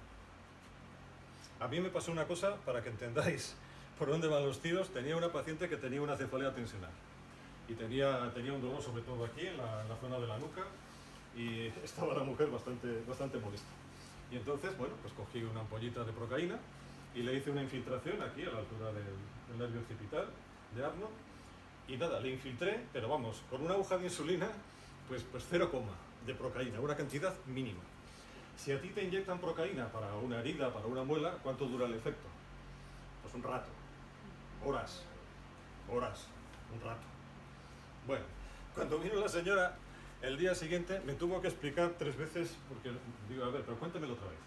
A mí me pasó una cosa, para que entendáis por dónde van los tiros. Tenía una paciente que tenía una cefalea tensional y tenía un dolor sobre todo aquí en la zona de la nuca y estaba la mujer bastante molesta. Y entonces, bueno, pues cogí una ampollita de procaína y le hice una infiltración aquí a la altura del nervio occipital de Arnold y nada, le infiltré, pero vamos, con una aguja de insulina, pues 0, de procaína, una cantidad mínima. Si a ti te inyectan procaína para una herida, para una muela, ¿cuánto dura el efecto? Pues un rato, horas, un rato. Bueno, cuando vino la señora el día siguiente me tuvo que explicar 3 veces, porque digo, a ver, pero cuéntamelo otra vez.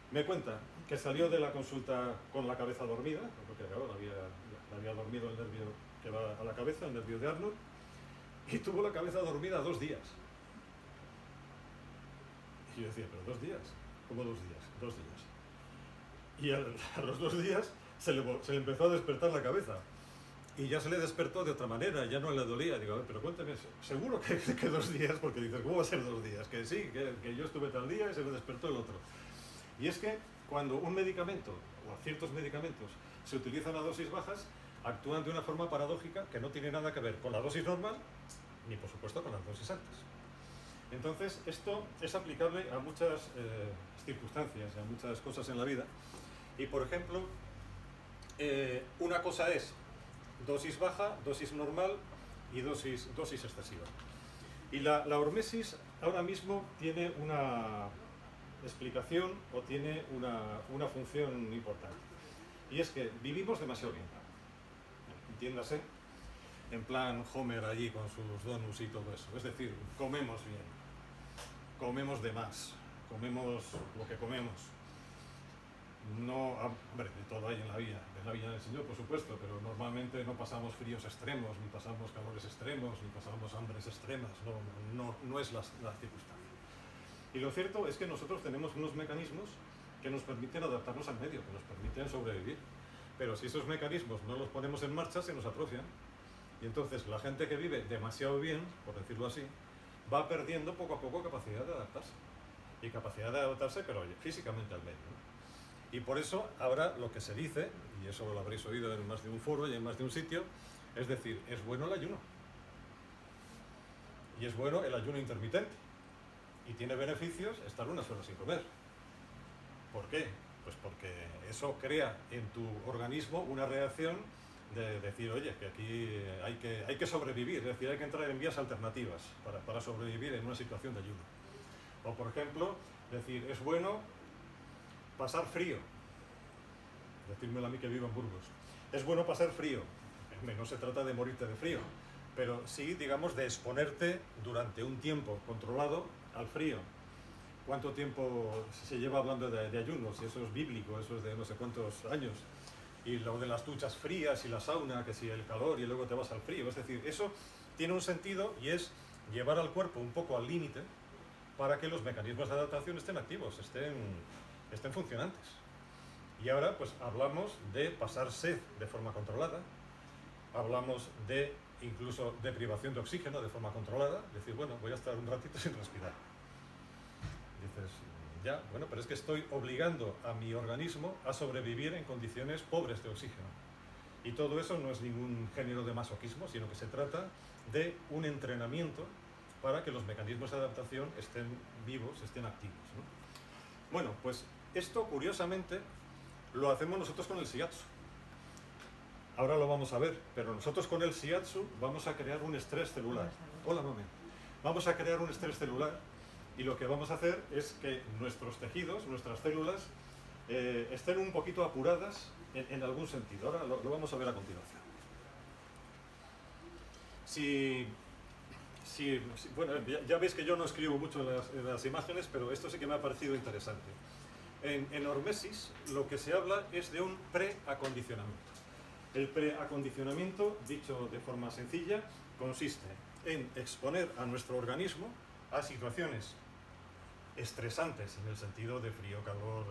Me cuenta que salió de la consulta con la cabeza dormida, porque claro, le había dormido el nervio que va a la cabeza, el nervio de Arnold, y tuvo la cabeza dormida 2 días. Y yo decía, ¿pero 2 días? ¿Cómo 2 días? 2 días. Y a los 2 días se le empezó a despertar la cabeza. Y ya se le despertó de otra manera, ya no le dolía. Digo, a ver, pero cuéntame, seguro que 2 días, porque dices, ¿cómo va a ser 2 días? Que sí, que yo estuve tal día y se me despertó el otro. Y es que cuando un medicamento, o ciertos medicamentos, se utilizan a dosis bajas, actúan de una forma paradójica que no tiene nada que ver con la dosis normal, ni por supuesto con las dosis altas. Entonces, esto es aplicable a muchas circunstancias, a muchas cosas en la vida. Y, por ejemplo, una cosa es dosis baja, dosis normal y dosis excesiva. Y la hormesis ahora mismo tiene una explicación o tiene una función importante. Y es que vivimos demasiado bien. Entiéndase, en plan Homer allí con sus donuts y todo eso. Es decir, comemos bien, comemos de más, comemos lo que comemos. No, hombre, de todo hay en la vida del Señor, por supuesto, pero normalmente no pasamos fríos extremos, ni pasamos calores extremos, ni pasamos hambres extremas, no es la circunstancia. Y lo cierto es que nosotros tenemos unos mecanismos que nos permiten adaptarnos al medio, que nos permiten sobrevivir. Pero si esos mecanismos no los ponemos en marcha, se nos atrofian. Y entonces la gente que vive demasiado bien, por decirlo así, va perdiendo poco a poco capacidad de adaptarse. Y capacidad de adaptarse, pero oye, físicamente al medio, ¿no? Y por eso ahora lo que se dice, y eso lo habréis oído en más de un foro y en más de un sitio, es decir, es bueno el ayuno. Y es bueno el ayuno intermitente. Y tiene beneficios estar unas horas sin comer. ¿Por qué? Pues porque eso crea en tu organismo una reacción de decir, oye, que aquí hay que sobrevivir, es decir, hay que entrar en vías alternativas para sobrevivir en una situación de ayuno. O, por ejemplo, decir, es bueno pasar frío. Decírmelo a mí que vivo en Burgos. Es bueno pasar frío. No se trata de morirte de frío, pero sí, digamos, de exponerte durante un tiempo controlado al frío. ¿Cuánto tiempo se lleva hablando de ayunos? Y eso es bíblico, eso es de no sé cuántos años. Y lo de las duchas frías y la sauna, que si el calor y luego te vas al frío. Es decir, eso tiene un sentido y es llevar al cuerpo un poco al límite para que los mecanismos de adaptación estén activos, estén funcionantes. Y ahora pues hablamos de pasar sed de forma controlada, hablamos de incluso de privación de oxígeno de forma controlada, decir, bueno, voy a estar un ratito sin respirar. Dices, ya, bueno, pero es que estoy obligando a mi organismo a sobrevivir en condiciones pobres de oxígeno. Y todo eso no es ningún género de masoquismo, sino que se trata de un entrenamiento para que los mecanismos de adaptación estén vivos, estén activos, ¿no? Bueno, pues esto, curiosamente, lo hacemos nosotros con el shiatsu. Ahora lo vamos a ver, pero nosotros con el shiatsu vamos a crear un estrés celular. Hola, mami. Vamos a crear un estrés celular y lo que vamos a hacer es que nuestros tejidos, nuestras células, estén un poquito apuradas en algún sentido. Ahora lo vamos a ver a continuación. Bueno, ya veis que yo no escribo mucho en las imágenes, pero esto sí que me ha parecido interesante. En hormesis lo que se habla es de un preacondicionamiento. El preacondicionamiento, dicho de forma sencilla, consiste en exponer a nuestro organismo a situaciones estresantes en el sentido de frío, calor,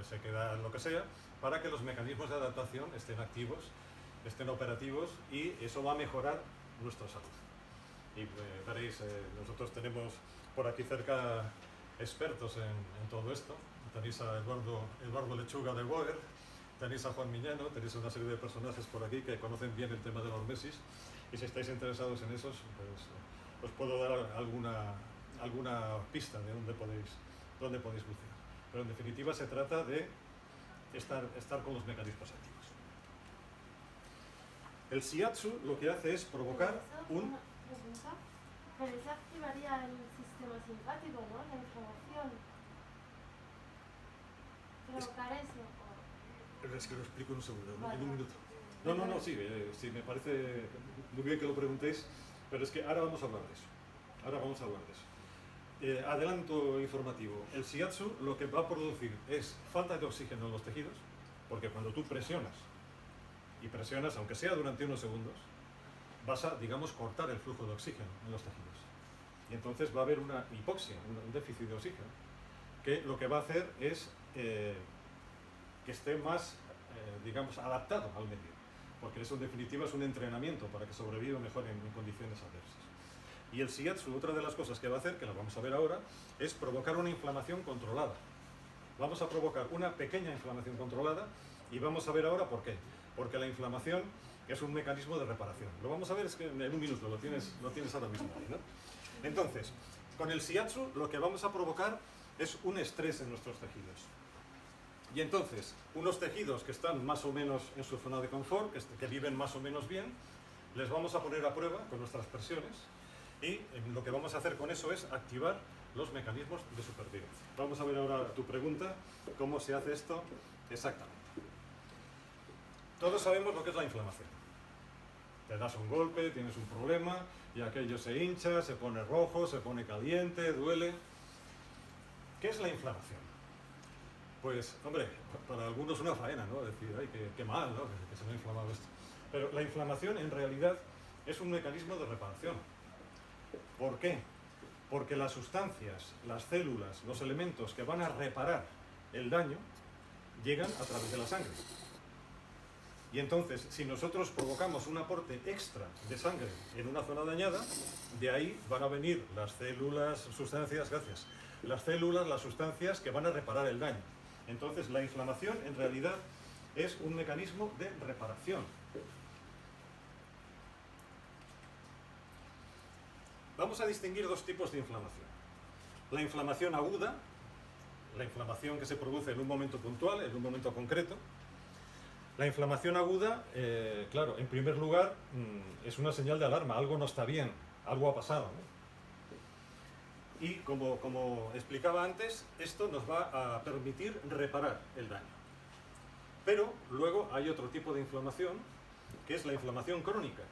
sequedad, lo que sea, para que los mecanismos de adaptación estén activos, estén operativos, y eso va a mejorar nuestra salud. Y veréis, nosotros tenemos por aquí cerca expertos en todo esto. Tenéis a Eduardo Lechuga de Boer, tenéis a Juan Miñano, tenéis una serie de personajes por aquí que conocen bien el tema de la hormesis, y si estáis interesados en esos, pues os puedo dar alguna pista de dónde podéis bucear. Pero en definitiva se trata de estar con los mecanismos activos. El shiatsu lo que hace es provocar un... Pero eso activaría el sistema simpático, ¿no? La inflamación. Provocar eso. Es que lo explico en un segundo, vale. En un minuto. No, sí, me parece muy bien que lo preguntéis, pero es que ahora vamos a hablar de eso. Adelanto informativo. El shiatsu lo que va a producir es falta de oxígeno en los tejidos, porque cuando tú presionas, aunque sea durante unos segundos, vas a, digamos, cortar el flujo de oxígeno en los tejidos. Y entonces va a haber una hipoxia, un déficit de oxígeno, que lo que va a hacer es que esté más, digamos, adaptado al medio, porque eso en definitiva es un entrenamiento para que sobreviva mejor en condiciones adversas. Y el shiatsu, otra de las cosas que va a hacer, que la vamos a ver ahora, es provocar una inflamación controlada. Vamos a provocar una pequeña inflamación controlada, y vamos a ver ahora por qué. Porque la inflamación es un mecanismo de reparación. Lo vamos a ver, es que en un minuto, lo tienes ahora mismo ahí, ¿no? Entonces, con el shiatsu lo que vamos a provocar es un estrés en nuestros tejidos. Y entonces, unos tejidos que están más o menos en su zona de confort, que viven más o menos bien, les vamos a poner a prueba con nuestras presiones, y lo que vamos a hacer con eso es activar los mecanismos de supervivencia. Vamos a ver ahora tu pregunta, cómo se hace esto exactamente. Todos sabemos lo que es la inflamación. Te das un golpe, tienes un problema, y aquello se hincha, se pone rojo, se pone caliente, duele. ¿Qué es la inflamación? Pues, hombre, para algunos una faena, ¿no? Decir, ay, qué mal, ¿no? Que se me ha inflamado esto. Pero la inflamación, en realidad, es un mecanismo de reparación. ¿Por qué? Porque las sustancias, las células, los elementos que van a reparar el daño llegan a través de la sangre. Y entonces, si nosotros provocamos un aporte extra de sangre en una zona dañada, de ahí van a venir las células, sustancias, gracias, las células, las sustancias que van a reparar el daño. Entonces, la inflamación en realidad es un mecanismo de reparación. Vamos a distinguir dos tipos de inflamación. La inflamación aguda, la inflamación que se produce en un momento puntual, en un momento concreto. La inflamación aguda, claro, en primer lugar, es una señal de alarma, algo no está bien, algo ha pasado, ¿no? Y como explicaba antes, esto nos va a permitir reparar el daño. Pero luego hay otro tipo de inflamación, que es la inflamación crónica.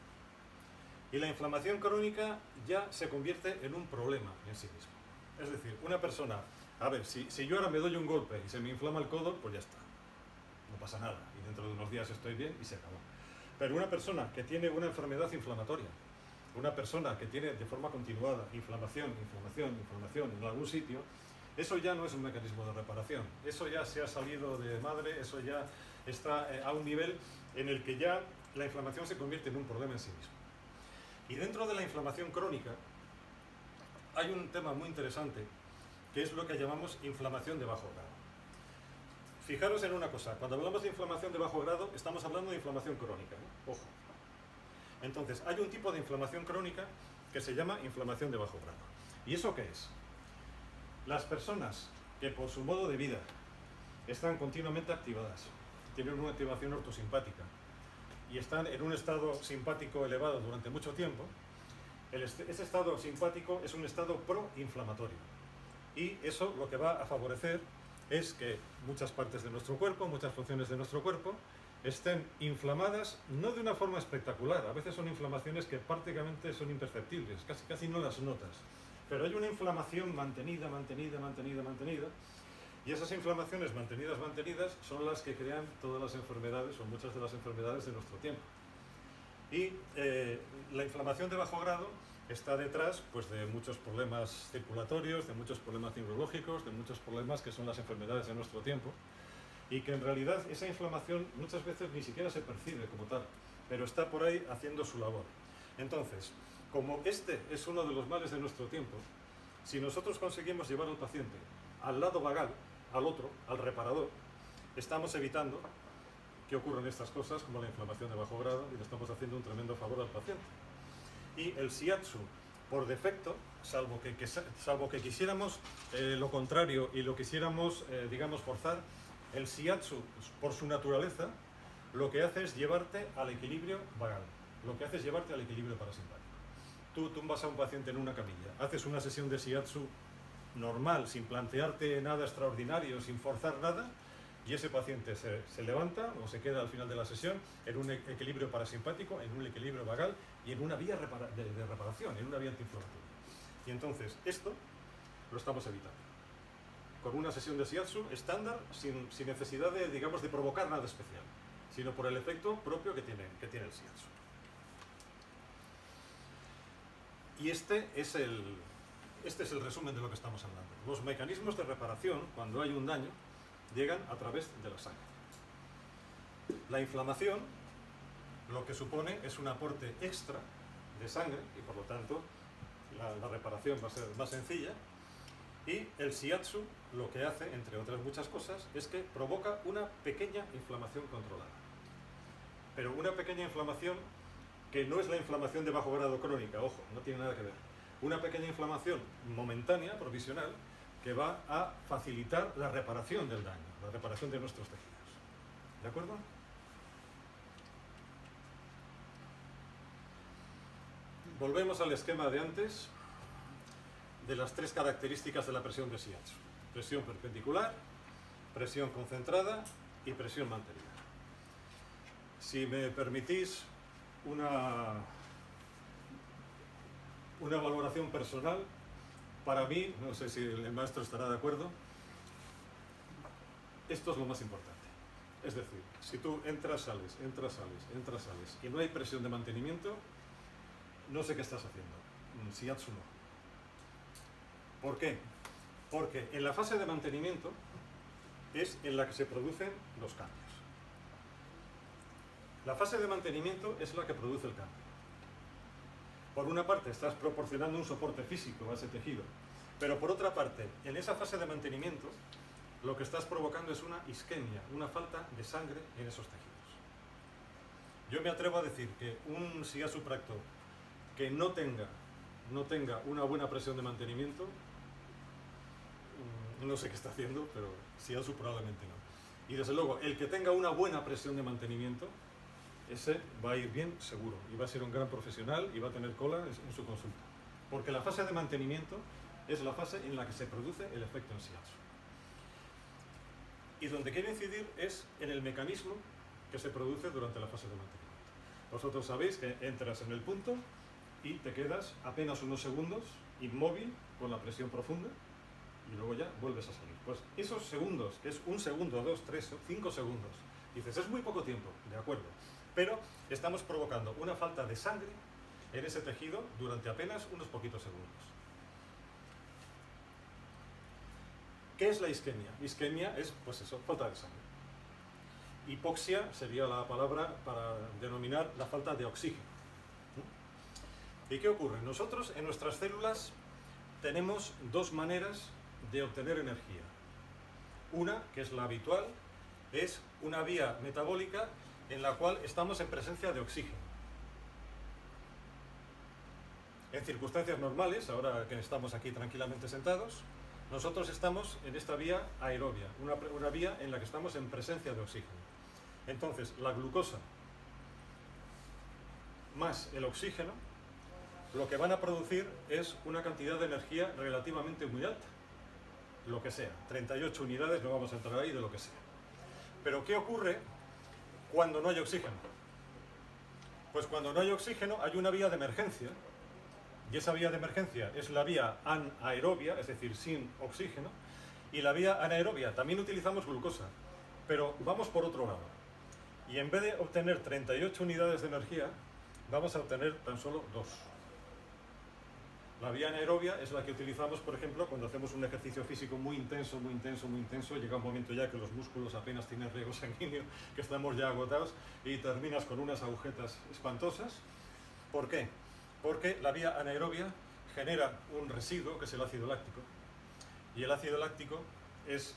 Y la inflamación crónica ya se convierte en un problema en sí mismo. Es decir, una persona, a ver, si yo ahora me doy un golpe y se me inflama el codo, pues ya está. No pasa nada, y dentro de unos días estoy bien y se acabó. Pero una persona que tiene una enfermedad inflamatoria, una persona que tiene de forma continuada inflamación en algún sitio, eso ya no es un mecanismo de reparación. Eso ya se ha salido de madre, eso ya está a un nivel en el que ya la inflamación se convierte en un problema en sí mismo. Y dentro de la inflamación crónica hay un tema muy interesante, que es lo que llamamos inflamación de bajo grado. Fijaros en una cosa, cuando hablamos de inflamación de bajo grado, estamos hablando de inflamación crónica, ¿no? Ojo. Entonces, hay un tipo de inflamación crónica que se llama inflamación de bajo grado. ¿Y eso qué es? Las personas que por su modo de vida están continuamente activadas, tienen una activación ortosimpática y están en un estado simpático elevado durante mucho tiempo, ese estado simpático es un estado proinflamatorio. Y eso lo que va a favorecer es que muchas partes de nuestro cuerpo, muchas funciones de nuestro cuerpo, estén inflamadas, no de una forma espectacular, a veces son inflamaciones que prácticamente son imperceptibles, casi no las notas, pero hay una inflamación mantenida, y esas inflamaciones mantenidas son las que crean todas las enfermedades o muchas de las enfermedades de nuestro tiempo. Y la inflamación de bajo grado está detrás pues, de muchos problemas circulatorios, de muchos problemas neurológicos, de muchos problemas que son las enfermedades de nuestro tiempo, y que en realidad esa inflamación muchas veces ni siquiera se percibe como tal, pero está por ahí haciendo su labor. Entonces, como este es uno de los males de nuestro tiempo, si nosotros conseguimos llevar al paciente al lado vagal, al otro, al reparador, estamos evitando que ocurran estas cosas como la inflamación de bajo grado y le estamos haciendo un tremendo favor al paciente. Y el shiatsu, por defecto, salvo que quisiéramos lo contrario y lo quisiéramos, digamos, forzar, el shiatsu, por su naturaleza, lo que hace es llevarte al equilibrio vagal, lo que hace es llevarte al equilibrio parasimpático. Tú tumbas a un paciente en una camilla, haces una sesión de shiatsu normal, sin plantearte nada extraordinario, sin forzar nada, y ese paciente se levanta o se queda al final de la sesión en un equilibrio parasimpático, en un equilibrio vagal y en una vía de reparación, en una vía antiinflamatoria. Y entonces esto lo estamos evitando con una sesión de shiatsu estándar, sin necesidad de, digamos, de provocar nada especial, sino por el efecto propio que tiene el shiatsu. Y este es el resumen de lo que estamos hablando. Los mecanismos de reparación, cuando hay un daño, llegan a través de la sangre. La inflamación lo que supone es un aporte extra de sangre y por lo tanto la reparación va a ser más sencilla, y el shiatsu lo que hace, entre otras muchas cosas, es que provoca una pequeña inflamación controlada. Pero una pequeña inflamación que no es la inflamación de bajo grado crónica, ojo, no tiene nada que ver. Una pequeña inflamación momentánea, provisional, que va a facilitar la reparación del daño, la reparación de nuestros tejidos. ¿De acuerdo? Volvemos al esquema de antes, de las tres características de la presión de shiatsu. Presión perpendicular, presión concentrada y presión mantenida. Si me permitís una valoración personal, para mí, no sé si el maestro estará de acuerdo, esto es lo más importante. Es decir, si tú entras, sales, y no hay presión de mantenimiento, no sé qué estás haciendo. Shiatsu no. ¿Por qué? Porque en la fase de mantenimiento es en la que se producen los cambios. La fase de mantenimiento es la que produce el cambio. Por una parte estás proporcionando un soporte físico a ese tejido, pero por otra parte, en esa fase de mantenimiento, lo que estás provocando es una isquemia, una falta de sangre en esos tejidos. Yo me atrevo a decir que un shiatsu practo que no tenga una buena presión de mantenimiento, no sé qué está haciendo, pero shiatsu probablemente no. Y desde luego, el que tenga una buena presión de mantenimiento, ese va a ir bien seguro y va a ser un gran profesional y va a tener cola en su consulta. Porque la fase de mantenimiento es la fase en la que se produce el efecto en shiatsu. Y donde quiero incidir es en el mecanismo que se produce durante la fase de mantenimiento. Vosotros sabéis que entras en el punto y te quedas apenas unos segundos inmóvil con la presión profunda y luego ya vuelves a salir. Pues esos segundos, que es 1 segundo, 2, 3, 5 segundos, dices, es muy poco tiempo, de acuerdo, pero estamos provocando una falta de sangre en ese tejido durante apenas unos poquitos segundos. ¿Qué es la isquemia? Isquemia es, pues eso, falta de sangre. Hipoxia sería la palabra para denominar la falta de oxígeno. ¿Y qué ocurre? Nosotros en nuestras células tenemos dos maneras de obtener energía. Una, que es la habitual, es una vía metabólica en la cual estamos en presencia de oxígeno. En circunstancias normales, ahora que estamos aquí tranquilamente sentados, nosotros estamos en esta vía aerobia, una vía en la que estamos en presencia de oxígeno. Entonces, la glucosa más el oxígeno, lo que van a producir es una cantidad de energía relativamente muy alta. lo que sea, 38 unidades, no vamos a entrar ahí, de lo que sea. Pero ¿qué ocurre cuando no hay oxígeno? Pues cuando no hay oxígeno hay una vía de emergencia, y esa vía de emergencia es la vía anaerobia, es decir, sin oxígeno, y la vía anaerobia también utilizamos glucosa, pero vamos por otro lado. Y en vez de obtener 38 unidades de energía, vamos a obtener tan solo 2. La vía anaerobia es la que utilizamos, por ejemplo, cuando hacemos un ejercicio físico muy intenso, muy intenso, muy intenso. Llega un momento ya que los músculos apenas tienen riego sanguíneo, que estamos ya agotados y terminas con unas agujetas espantosas. ¿Por qué? Porque la vía anaerobia genera un residuo que es el ácido láctico. Y el ácido láctico es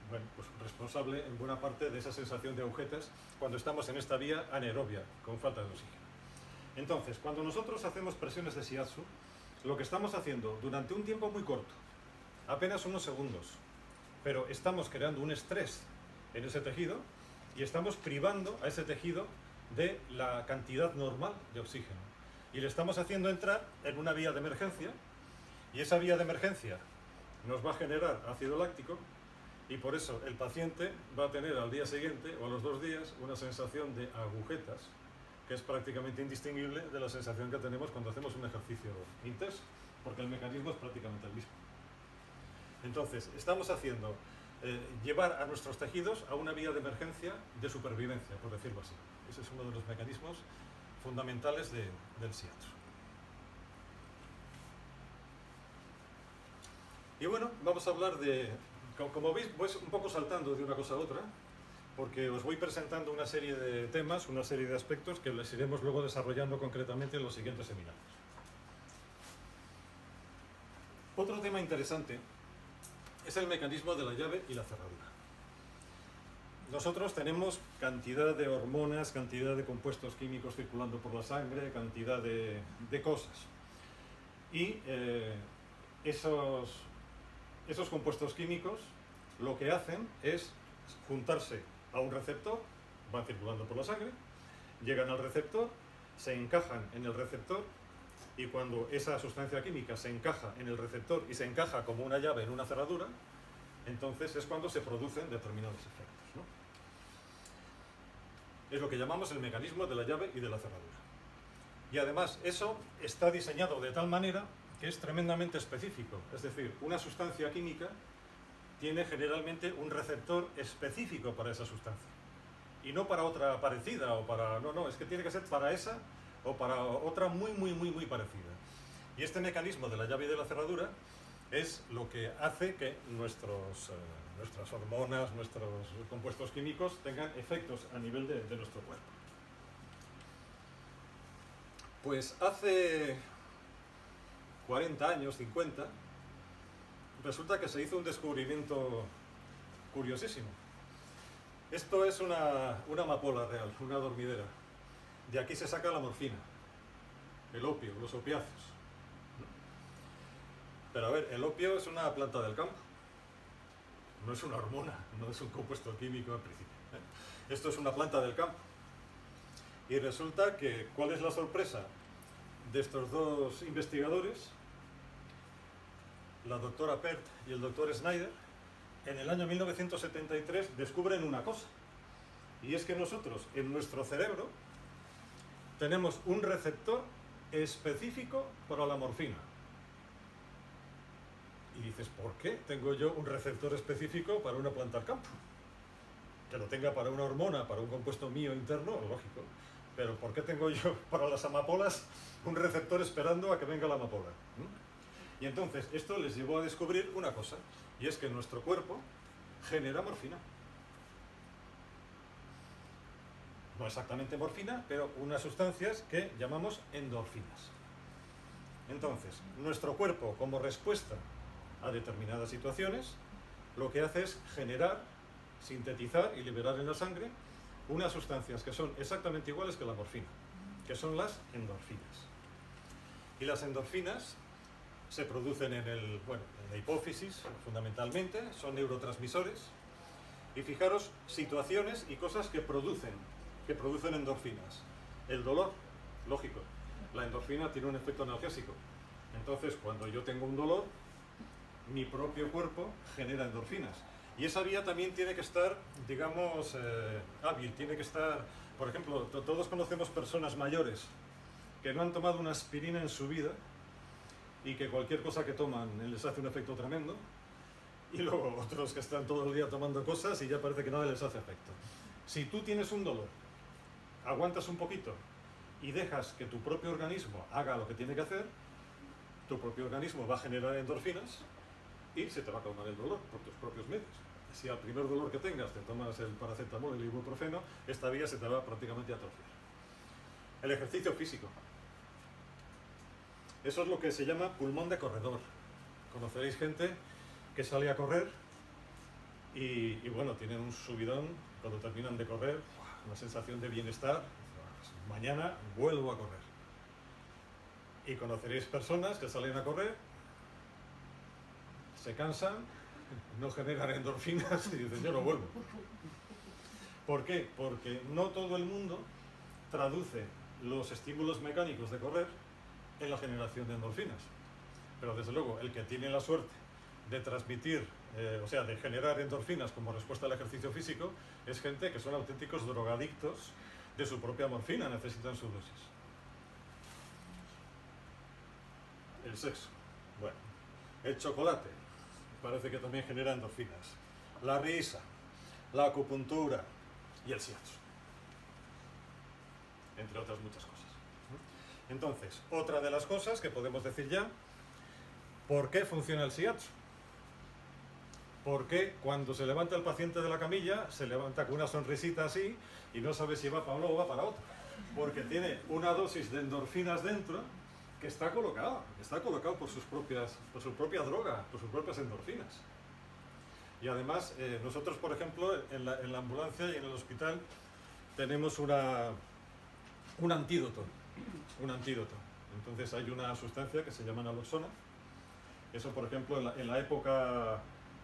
pues responsable en buena parte de esa sensación de agujetas cuando estamos en esta vía anaerobia, con falta de oxígeno. Entonces, cuando nosotros hacemos presiones de shiatsu, lo que estamos haciendo durante un tiempo muy corto, apenas unos segundos, pero estamos creando un estrés en ese tejido y estamos privando a ese tejido de la cantidad normal de oxígeno. Y le estamos haciendo entrar en una vía de emergencia, y esa vía de emergencia nos va a generar ácido láctico, y por eso el paciente va a tener al día siguiente o a los 2 días una sensación de agujetas que es prácticamente indistinguible de la sensación que tenemos cuando hacemos un ejercicio intenso, porque el mecanismo es prácticamente el mismo. Entonces, estamos haciendo llevar a nuestros tejidos a una vía de emergencia de supervivencia, por decirlo así. Ese es uno de los mecanismos fundamentales del shiatsu. Y bueno, vamos a hablar de, como veis, voy un poco saltando de una cosa a otra, porque os voy presentando una serie de temas, una serie de aspectos que les iremos luego desarrollando concretamente en los siguientes seminarios. Otro tema interesante es el mecanismo de la llave y la cerradura. Nosotros tenemos cantidad de hormonas, cantidad de compuestos químicos circulando por la sangre, cantidad de cosas. Y esos compuestos químicos lo que hacen es juntarse a un receptor, van circulando por la sangre, llegan al receptor, se encajan en el receptor, y cuando esa sustancia química se encaja en el receptor y se encaja como una llave en una cerradura, entonces es cuando se producen determinados efectos, ¿no? Es lo que llamamos el mecanismo de la llave y de la cerradura. Y además eso está diseñado de tal manera que es tremendamente específico, es decir, una sustancia química tiene generalmente un receptor específico para esa sustancia y no para otra parecida o para... No, es que tiene que ser para esa o para otra muy parecida. Y este mecanismo de la llave y de la cerradura es lo que hace que nuestras hormonas, nuestros compuestos químicos tengan efectos a nivel de nuestro cuerpo. Pues hace 40 años, 50, resulta que se hizo un descubrimiento curiosísimo. Esto es una amapola real, una dormidera. De aquí se saca la morfina, el opio, los opiáceos. Pero a ver, el opio es una planta del campo, no es una hormona, no es un compuesto químico en principio, ¿eh? Esto es una planta del campo. Y resulta que, ¿cuál es la sorpresa de estos dos investigadores? La doctora Pert y el doctor Snyder, en el año 1973 descubren una cosa, y es que nosotros en nuestro cerebro tenemos un receptor específico para la morfina. Y dices, ¿por qué tengo yo un receptor específico para una planta al campo? Que lo tenga para una hormona, para un compuesto mío interno, lógico. Pero ¿por qué tengo yo para las amapolas un receptor esperando a que venga la amapola? Y entonces esto les llevó a descubrir una cosa, y es que nuestro cuerpo genera morfina. No exactamente morfina, pero unas sustancias que llamamos endorfinas. Entonces, nuestro cuerpo, como respuesta a determinadas situaciones, lo que hace es generar, sintetizar y liberar en la sangre unas sustancias que son exactamente iguales que la morfina, que son las endorfinas. Y las endorfinas se producen en la hipófisis, fundamentalmente, son neurotransmisores. Y fijaros, situaciones y cosas que producen endorfinas. El dolor, lógico, la endorfina tiene un efecto analgésico. Entonces, cuando yo tengo un dolor, mi propio cuerpo genera endorfinas. Y esa vía también tiene que estar, digamos, hábil, tiene que estar, por ejemplo, todos conocemos personas mayores que no han tomado una aspirina en su vida y que cualquier cosa que toman les hace un efecto tremendo, y luego otros que están todo el día tomando cosas y ya parece que nada les hace efecto. Si tú tienes un dolor, aguantas un poquito y dejas que tu propio organismo haga lo que tiene que hacer, tu propio organismo va a generar endorfinas y se te va a calmar el dolor por tus propios medios. Si al primer dolor que tengas te tomas el paracetamol, el ibuprofeno, esta vía se te va prácticamente a atrofiar. El ejercicio físico. Eso es lo que se llama pulmón de corredor. Conoceréis gente que sale a correr y bueno, tienen un subidón cuando terminan de correr, una sensación de bienestar. Mañana vuelvo a correr. Y conoceréis personas que salen a correr, se cansan, no generan endorfinas y dicen yo no vuelvo. ¿Por qué? Porque no todo el mundo traduce los estímulos mecánicos de correr en la generación de endorfinas. Pero desde luego, el que tiene la suerte de transmitir, o sea, de generar endorfinas como respuesta al ejercicio físico, es gente que son auténticos drogadictos de su propia morfina, necesitan su dosis. El sexo. Bueno, el chocolate parece que también genera endorfinas. La risa, la acupuntura y el shiatsu. Entre otras muchas cosas. Entonces, otra de las cosas que podemos decir ya, ¿por qué funciona el shiatsu? Porque cuando se levanta el paciente de la camilla, se levanta con una sonrisita así y no sabe si va para uno o va para otro. Porque tiene una dosis de endorfinas dentro que está colocado por su propia droga, por sus propias endorfinas. Y además, nosotros, por ejemplo, en la ambulancia y en el hospital tenemos un antídoto. Entonces hay una sustancia que se llama naloxona. Eso, por ejemplo, en la época,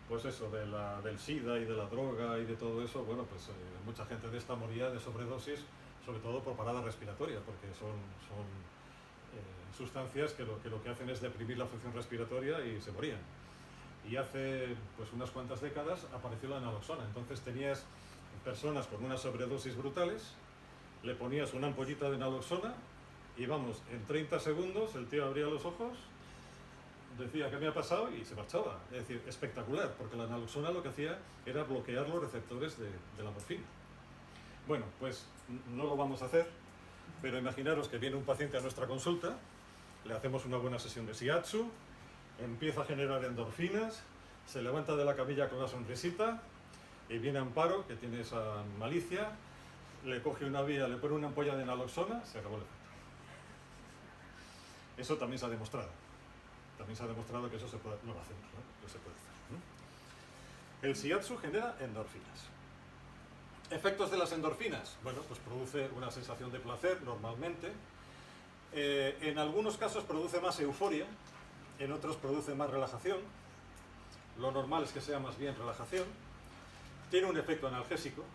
pues eso, del SIDA y de la droga y de todo eso, bueno, pues mucha gente de esta moría de sobredosis, sobre todo por parada respiratoria, porque son sustancias que lo que hacen es deprimir la función respiratoria y se morían. Y hace pues unas cuantas décadas apareció la naloxona. Entonces tenías personas con unas sobredosis brutales, le ponías una ampollita de naloxona y vamos, en 30 segundos el tío abría los ojos, decía qué me ha pasado y se marchaba. Es decir, espectacular, porque la naloxona lo que hacía era bloquear los receptores de la morfina. Bueno, pues no lo vamos a hacer, pero imaginaros que viene un paciente a nuestra consulta, le hacemos una buena sesión de shiatsu, empieza a generar endorfinas, se levanta de la camilla con una sonrisita y viene Amparo, que tiene esa malicia, le coge una vía, le pone una ampolla de naloxona, se acabó el efecto. Eso también se ha demostrado. También se ha demostrado que eso se puede, no lo hacemos, ¿no? Que se puede hacer, ¿no? El shiatsu genera endorfinas. Efectos de las endorfinas. Bueno, pues produce una sensación de placer normalmente. En algunos casos produce más euforia, en otros produce más relajación. Lo normal es que sea más bien relajación. Tiene un efecto analgésico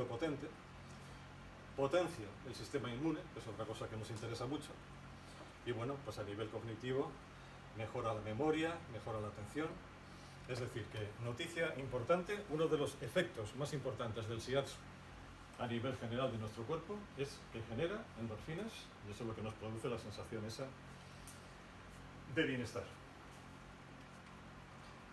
potente. Potencia el sistema inmune, que es otra cosa que nos interesa mucho. Y bueno, pues a nivel cognitivo mejora la memoria, mejora la atención. Es decir, que noticia importante, uno de los efectos más importantes del shiatsu a nivel general de nuestro cuerpo es que genera endorfinas y eso es lo que nos produce la sensación esa de bienestar.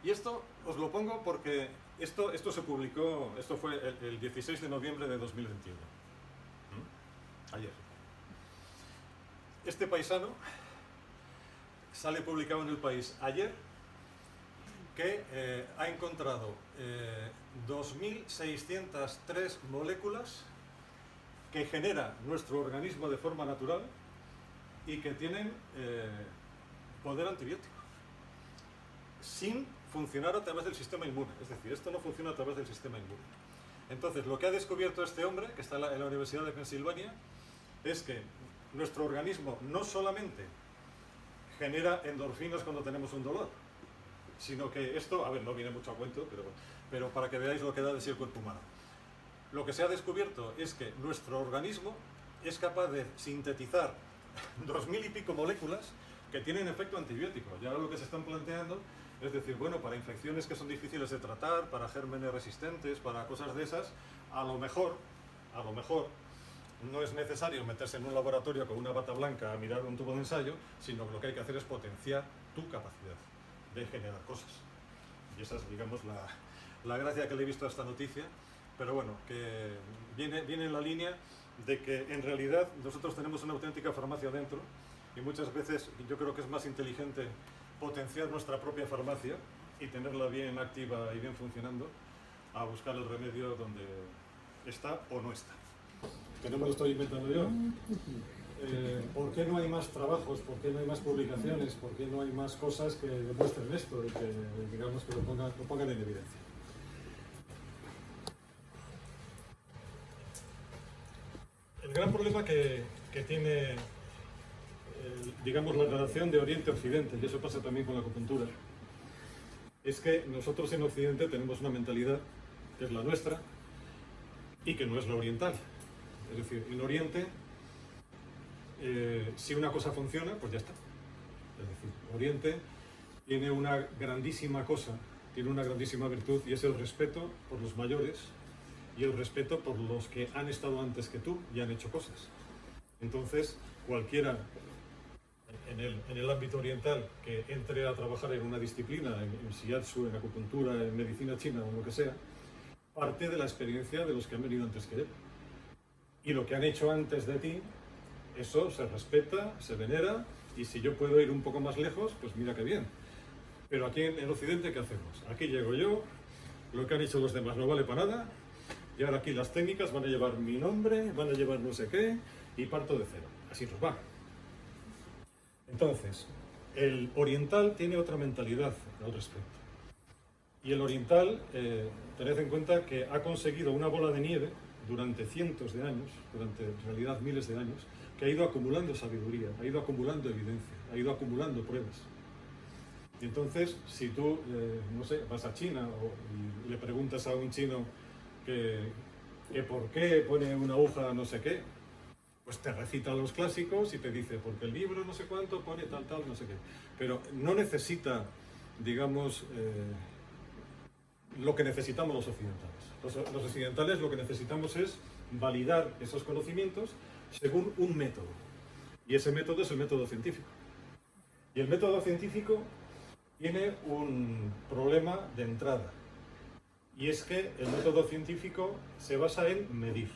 Y esto os lo pongo porque esto se publicó, esto fue el 16 de noviembre de 2021. Ayer. Este paisano sale publicado en El País ayer que ha encontrado 2.603 moléculas que genera nuestro organismo de forma natural y que tienen poder antibiótico, sin funcionar a través del sistema inmune. Es decir, esto no funciona a través del sistema inmune. Entonces, lo que ha descubierto este hombre, que está en la Universidad de Pensilvania, es que nuestro organismo no solamente genera endorfinas cuando tenemos un dolor, sino que esto, a ver, no viene mucho a cuento, pero para que veáis lo que da de sí el cuerpo humano. Lo que se ha descubierto es que nuestro organismo es capaz de sintetizar 2000 y pico moléculas que tienen efecto antibiótico. Y ahora lo que se están planteando es decir, bueno, para infecciones que son difíciles de tratar, para gérmenes resistentes, para cosas de esas, a lo mejor, no es necesario meterse en un laboratorio con una bata blanca a mirar un tubo de ensayo, sino que lo que hay que hacer es potenciar tu capacidad de generar cosas. Y esa es, digamos, la gracia que le he visto a esta noticia, pero bueno, que viene en la línea de que en realidad nosotros tenemos una auténtica farmacia dentro y muchas veces yo creo que es más inteligente potenciar nuestra propia farmacia y tenerla bien activa y bien funcionando a buscar el remedio donde está o no está. Que no me lo estoy inventando yo. ¿Por qué no hay más trabajos? ¿Por qué no hay más publicaciones? ¿Por qué no hay más cosas que demuestren esto y que, digamos, que lo pongan en evidencia? El gran problema que tiene, digamos, la relación de Oriente-Occidente, y eso pasa también con la acupuntura, es que nosotros en Occidente tenemos una mentalidad que es la nuestra y que no es la oriental. Es decir, en Oriente, si una cosa funciona, pues ya está. Es decir, Oriente tiene una grandísima cosa, tiene una grandísima virtud, y es el respeto por los mayores y el respeto por los que han estado antes que tú y han hecho cosas. Entonces, cualquiera en el ámbito oriental que entre a trabajar en una disciplina, en shiatsu, en acupuntura, en medicina china o lo que sea, parte de la experiencia de los que han venido antes que él. Y lo que han hecho antes de ti, eso se respeta, se venera, y si yo puedo ir un poco más lejos, pues mira qué bien. Pero aquí en Occidente, ¿qué hacemos? Aquí llego yo, lo que han hecho los demás no vale para nada, y ahora aquí las técnicas van a llevar mi nombre, van a llevar no sé qué, y parto de cero. Así nos va. Entonces, el oriental tiene otra mentalidad al respecto. Y el oriental, tened en cuenta que ha conseguido una bola de nieve durante cientos de años, durante en realidad miles de años, que ha ido acumulando sabiduría, ha ido acumulando evidencia, ha ido acumulando pruebas. Y entonces, si tú, no sé, vas a China y le preguntas a un chino que por qué pone una aguja no sé qué, pues te recita los clásicos y te dice, porque el libro no sé cuánto pone tal, no sé qué. Pero no necesita, digamos, lo que necesitamos los occidentales. Los occidentales lo que necesitamos es validar esos conocimientos según un método. Y ese método es el método científico. Y el método científico tiene un problema de entrada. Y es que el método científico se basa en medir,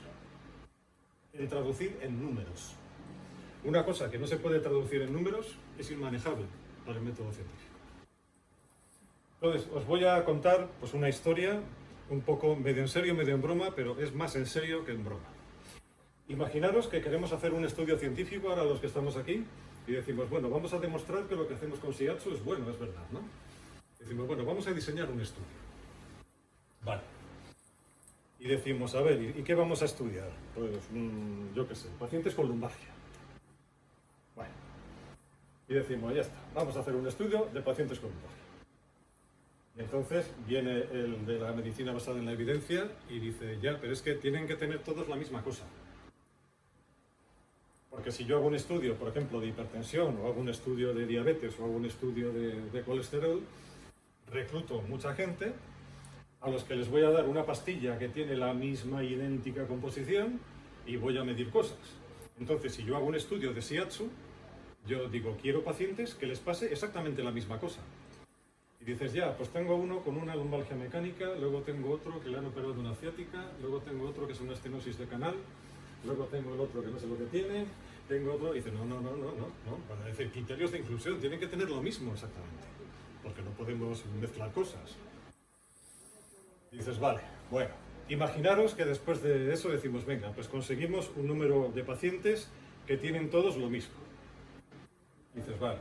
en traducir en números. Una cosa que no se puede traducir en números es inmanejable para el método científico. Entonces, os voy a contar pues, una historia un poco medio en serio, medio en broma, pero es más en serio que en broma. Imaginaros que queremos hacer un estudio científico, ahora los que estamos aquí, y decimos, bueno, vamos a demostrar que lo que hacemos con shiatsu es bueno, es verdad, ¿no? Decimos, bueno, vamos a diseñar un estudio. Vale. Y decimos, a ver, ¿y qué vamos a estudiar? Pues, yo qué sé, pacientes con lumbalgia. Bueno. Y decimos, ya está, vamos a hacer un estudio de pacientes con lumbalgia. Y entonces viene el de la medicina basada en la evidencia y dice, ya, pero es que tienen que tener todos la misma cosa. Porque si yo hago un estudio, por ejemplo, de hipertensión, o hago un estudio de diabetes, o hago un estudio de colesterol, recluto mucha gente a los que les voy a dar una pastilla que tiene la misma idéntica composición y voy a medir cosas. Entonces, si yo hago un estudio de shiatsu, yo digo, quiero pacientes que les pase exactamente la misma cosa. Y dices, ya, pues tengo uno con una lumbalgia mecánica, luego tengo otro que le han operado una ciática, luego tengo otro que es una estenosis de canal, luego tengo el otro que no sé lo que tiene, tengo otro, y dice, no, para decir, criterios de inclusión, tienen que tener lo mismo exactamente, porque no podemos mezclar cosas. Y dices, vale, bueno, imaginaros que después de eso decimos, venga, pues conseguimos un número de pacientes que tienen todos lo mismo. Y dices, vale.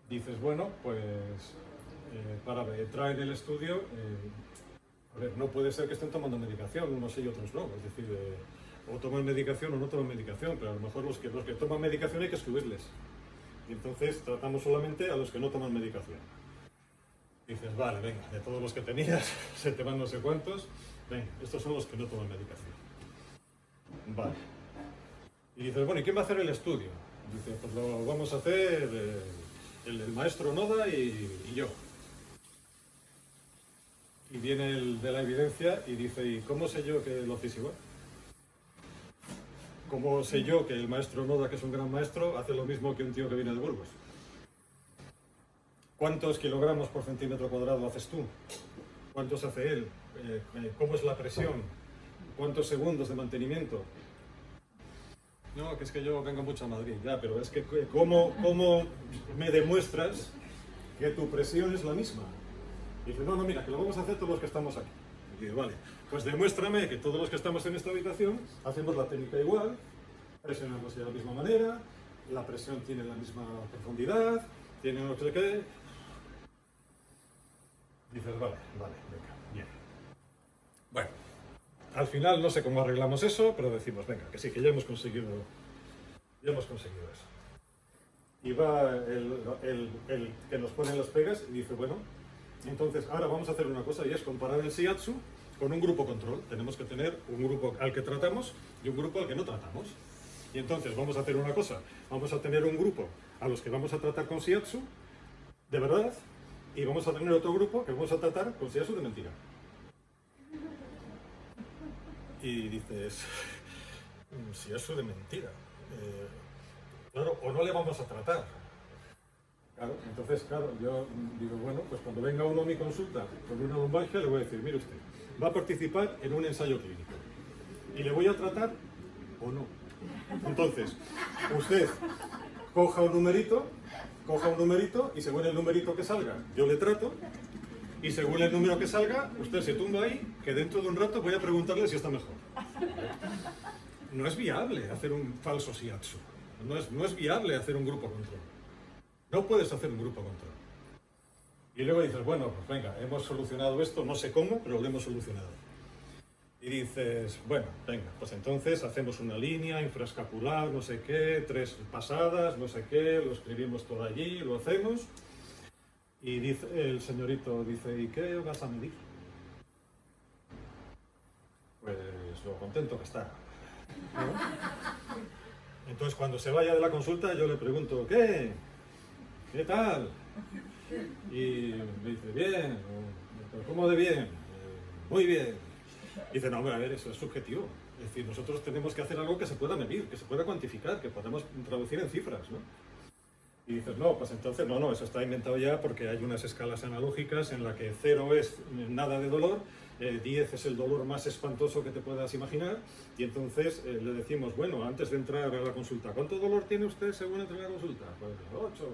Dices, bueno, pues para entrar en el estudio, a ver, no puede ser que estén tomando medicación, unos sí y otros no, es decir, o toman medicación o no toman medicación, pero a lo mejor los que toman medicación hay que excluirles. Y entonces tratamos solamente a los que no toman medicación. Dices, vale, venga, de todos los que tenías, se te van no sé cuántos, venga, estos son los que no toman medicación. Vale. Y dices, bueno, ¿y quién va a hacer el estudio? Dice, pues lo vamos a hacer el maestro Noda y yo. Y viene el de la evidencia y dice, ¿y cómo sé yo que lo hacéis igual? ¿Cómo sé yo que el maestro Noda, que es un gran maestro, hace lo mismo que un tío que viene de Burgos? ¿Cuántos kilogramos por centímetro cuadrado haces tú? ¿Cuántos hace él? ¿Cómo es la presión? ¿Cuántos segundos de mantenimiento? No, que es que yo vengo mucho a Madrid, ya, pero es que ¿cómo me demuestras que tu presión es la misma? Y dice, no, mira, que lo vamos a hacer todos los que estamos aquí. Y dice, vale, pues demuéstrame que todos los que estamos en esta habitación hacemos la técnica igual, presionamos de la misma manera, la presión tiene la misma profundidad, tiene no sé qué. Dices, vale, venga, bien. Bueno, al final no sé cómo arreglamos eso, pero decimos, venga, que sí, que ya hemos conseguido eso. Y va el que nos pone las pegas y dice, bueno, entonces ahora vamos a hacer una cosa y es comparar el shiatsu con un grupo control. Tenemos que tener un grupo al que tratamos y un grupo al que no tratamos. Y entonces vamos a hacer una cosa, vamos a tener un grupo a los que vamos a tratar con shiatsu de verdad y vamos a tener otro grupo que vamos a tratar con shiatsu de mentira. Y dices, shiatsu de mentira. Claro, o no le vamos a tratar. Claro, entonces, claro, yo digo, bueno, pues cuando venga uno a mi consulta con una lumbalgia, le voy a decir, mire usted, va a participar en un ensayo clínico. ¿Y le voy a tratar o no? Entonces, usted coja un numerito y según el numerito que salga, yo le trato, y según el número que salga, usted se tumba ahí, que dentro de un rato voy a preguntarle si está mejor. No es viable hacer un falso shiatsu. No es viable hacer un grupo control. No puedes hacer un grupo control. Y luego dices, bueno, pues venga, hemos solucionado esto, no sé cómo, pero lo hemos solucionado. Y dices, bueno, venga, pues entonces hacemos una línea infraescapular, no sé qué, 3 pasadas, no sé qué, lo escribimos todo allí, lo hacemos. Y dice, el señorito dice, ¿y qué vas a medir? Pues lo contento que está, ¿no? Entonces cuando se vaya de la consulta yo le pregunto, ¿qué tal? Y me dice, bien, ¿cómo de bien? Muy bien. Dice, no, hombre, a ver, eso es subjetivo. Es decir, nosotros tenemos que hacer algo que se pueda medir, que se pueda cuantificar, que podamos traducir en cifras, ¿no? Y dices, no, pues entonces, no, eso está inventado ya porque hay unas escalas analógicas en la que 0 es nada de dolor, 10 es el dolor más espantoso que te puedas imaginar, y entonces le decimos, bueno, antes de entrar a la consulta, ¿cuánto dolor tiene usted según entra a la consulta? Pues 8.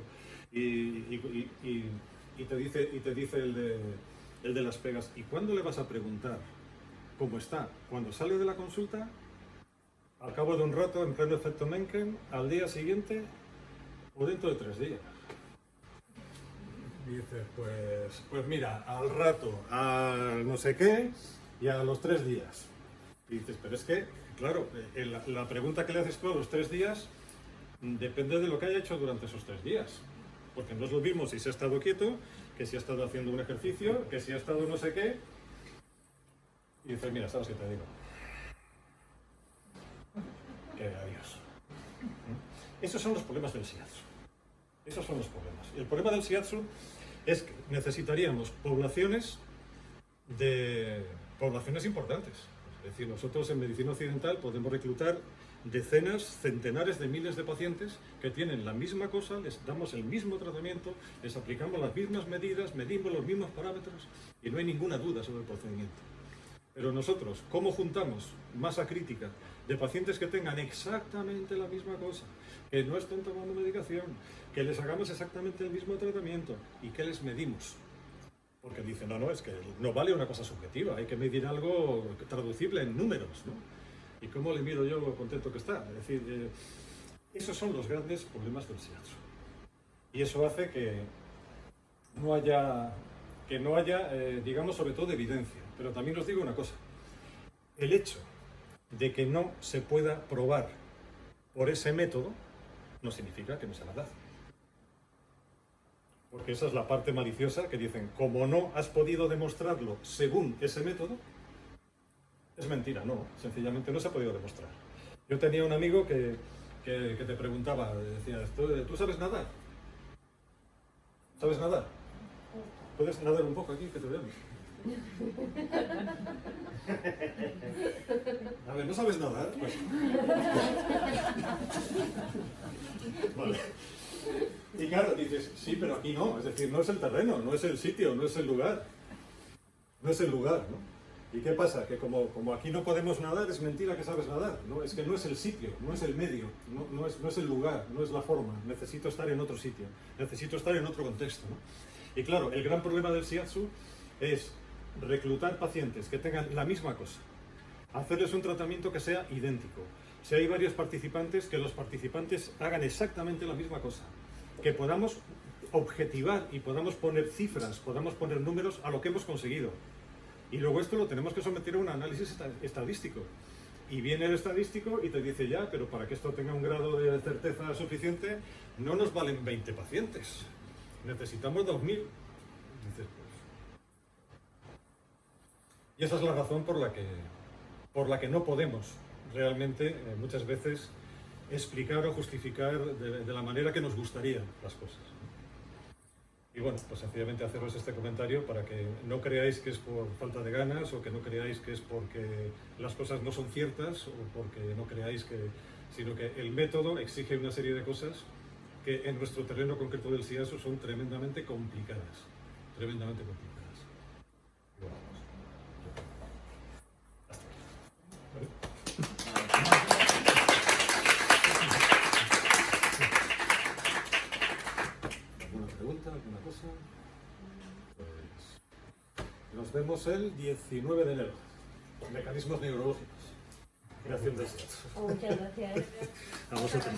Y te dice el de las pegas, ¿y cuándo le vas a preguntar cómo está? ¿Cuando sale de la consulta? ¿Al cabo de un rato, en pleno efecto Mencken? ¿Al día siguiente? ¿O dentro de 3 días? Y dices, pues mira, al rato, a no sé qué, y a los 3 días. Y dices, pero es que, claro, la pregunta que le haces tú a los 3 días depende de lo que haya hecho durante esos 3 días. Porque no es lo mismo si se ha estado quieto, que si ha estado haciendo un ejercicio, que si ha estado no sé qué. Y dices, mira, ¿sabes qué te digo? Que adiós. Esos son los problemas del shiatsu. Esos son los problemas. El problema del shiatsu es que necesitaríamos poblaciones importantes. Es decir, nosotros en medicina occidental podemos reclutar decenas, centenares de miles de pacientes que tienen la misma cosa, les damos el mismo tratamiento, les aplicamos las mismas medidas, medimos los mismos parámetros y no hay ninguna duda sobre el procedimiento. Pero nosotros, ¿cómo juntamos masa crítica de pacientes que tengan exactamente la misma cosa, que no estén tomando medicación, que les hagamos exactamente el mismo tratamiento y que les medimos? Porque dicen, no, es que no vale una cosa subjetiva, hay que medir algo traducible en números, ¿no? ¿Y cómo le miro yo lo contento que está? Es decir, esos son los grandes problemas del shiatsu. Y eso hace que no haya, digamos, sobre todo evidencia. Pero también os digo una cosa, el hecho de que no se pueda probar por ese método no significa que no sea verdad. Porque esa es la parte maliciosa que dicen, como no has podido demostrarlo según ese método, es mentira. No, sencillamente no se ha podido demostrar. Yo tenía un amigo que que te preguntaba, decías, ¿tú sabes nadar? ¿Sabes nadar? ¿Puedes nadar un poco aquí, que te veamos? A ver, ¿no sabes nadar? Pues... Vale. Y claro, dices, sí, pero aquí no, es decir, no es el terreno, no es el sitio, no es el lugar. No es el lugar, ¿no? ¿Y qué pasa? Que como aquí no podemos nadar, es mentira que sabes nadar, ¿no? Es que no es el sitio, no es el medio, no es el lugar, no es la forma. Necesito estar en otro sitio, necesito estar en otro contexto, ¿no? Y claro, el gran problema del shiatsu es reclutar pacientes que tengan la misma cosa, hacerles un tratamiento que sea idéntico. Si hay varios participantes, que los participantes hagan exactamente la misma cosa, que podamos objetivar y podamos poner cifras, podamos poner números a lo que hemos conseguido. Y luego esto lo tenemos que someter a un análisis estadístico. Y viene el estadístico y te dice ya, pero para que esto tenga un grado de certeza suficiente, no nos valen 20 pacientes. Necesitamos 2000. Dices, pues... Y esa es la razón por la que no podemos realmente muchas veces explicar o justificar de la manera que nos gustaría las cosas. Y bueno, pues sencillamente haceros este comentario para que no creáis que es por falta de ganas o que no creáis que es porque las cosas no son ciertas o porque no creáis que... sino que el método exige una serie de cosas que en nuestro terreno concreto del shiatsu son tremendamente complicadas. Tremendamente complicadas. Y bueno, pues, hasta aquí. ¿Vale? ¿Alguna pregunta? ¿Alguna cosa? Pues nos vemos el 19 de enero. Mecanismos neurológicos. Creación del shiatsu. Muchas gracias. A vosotros.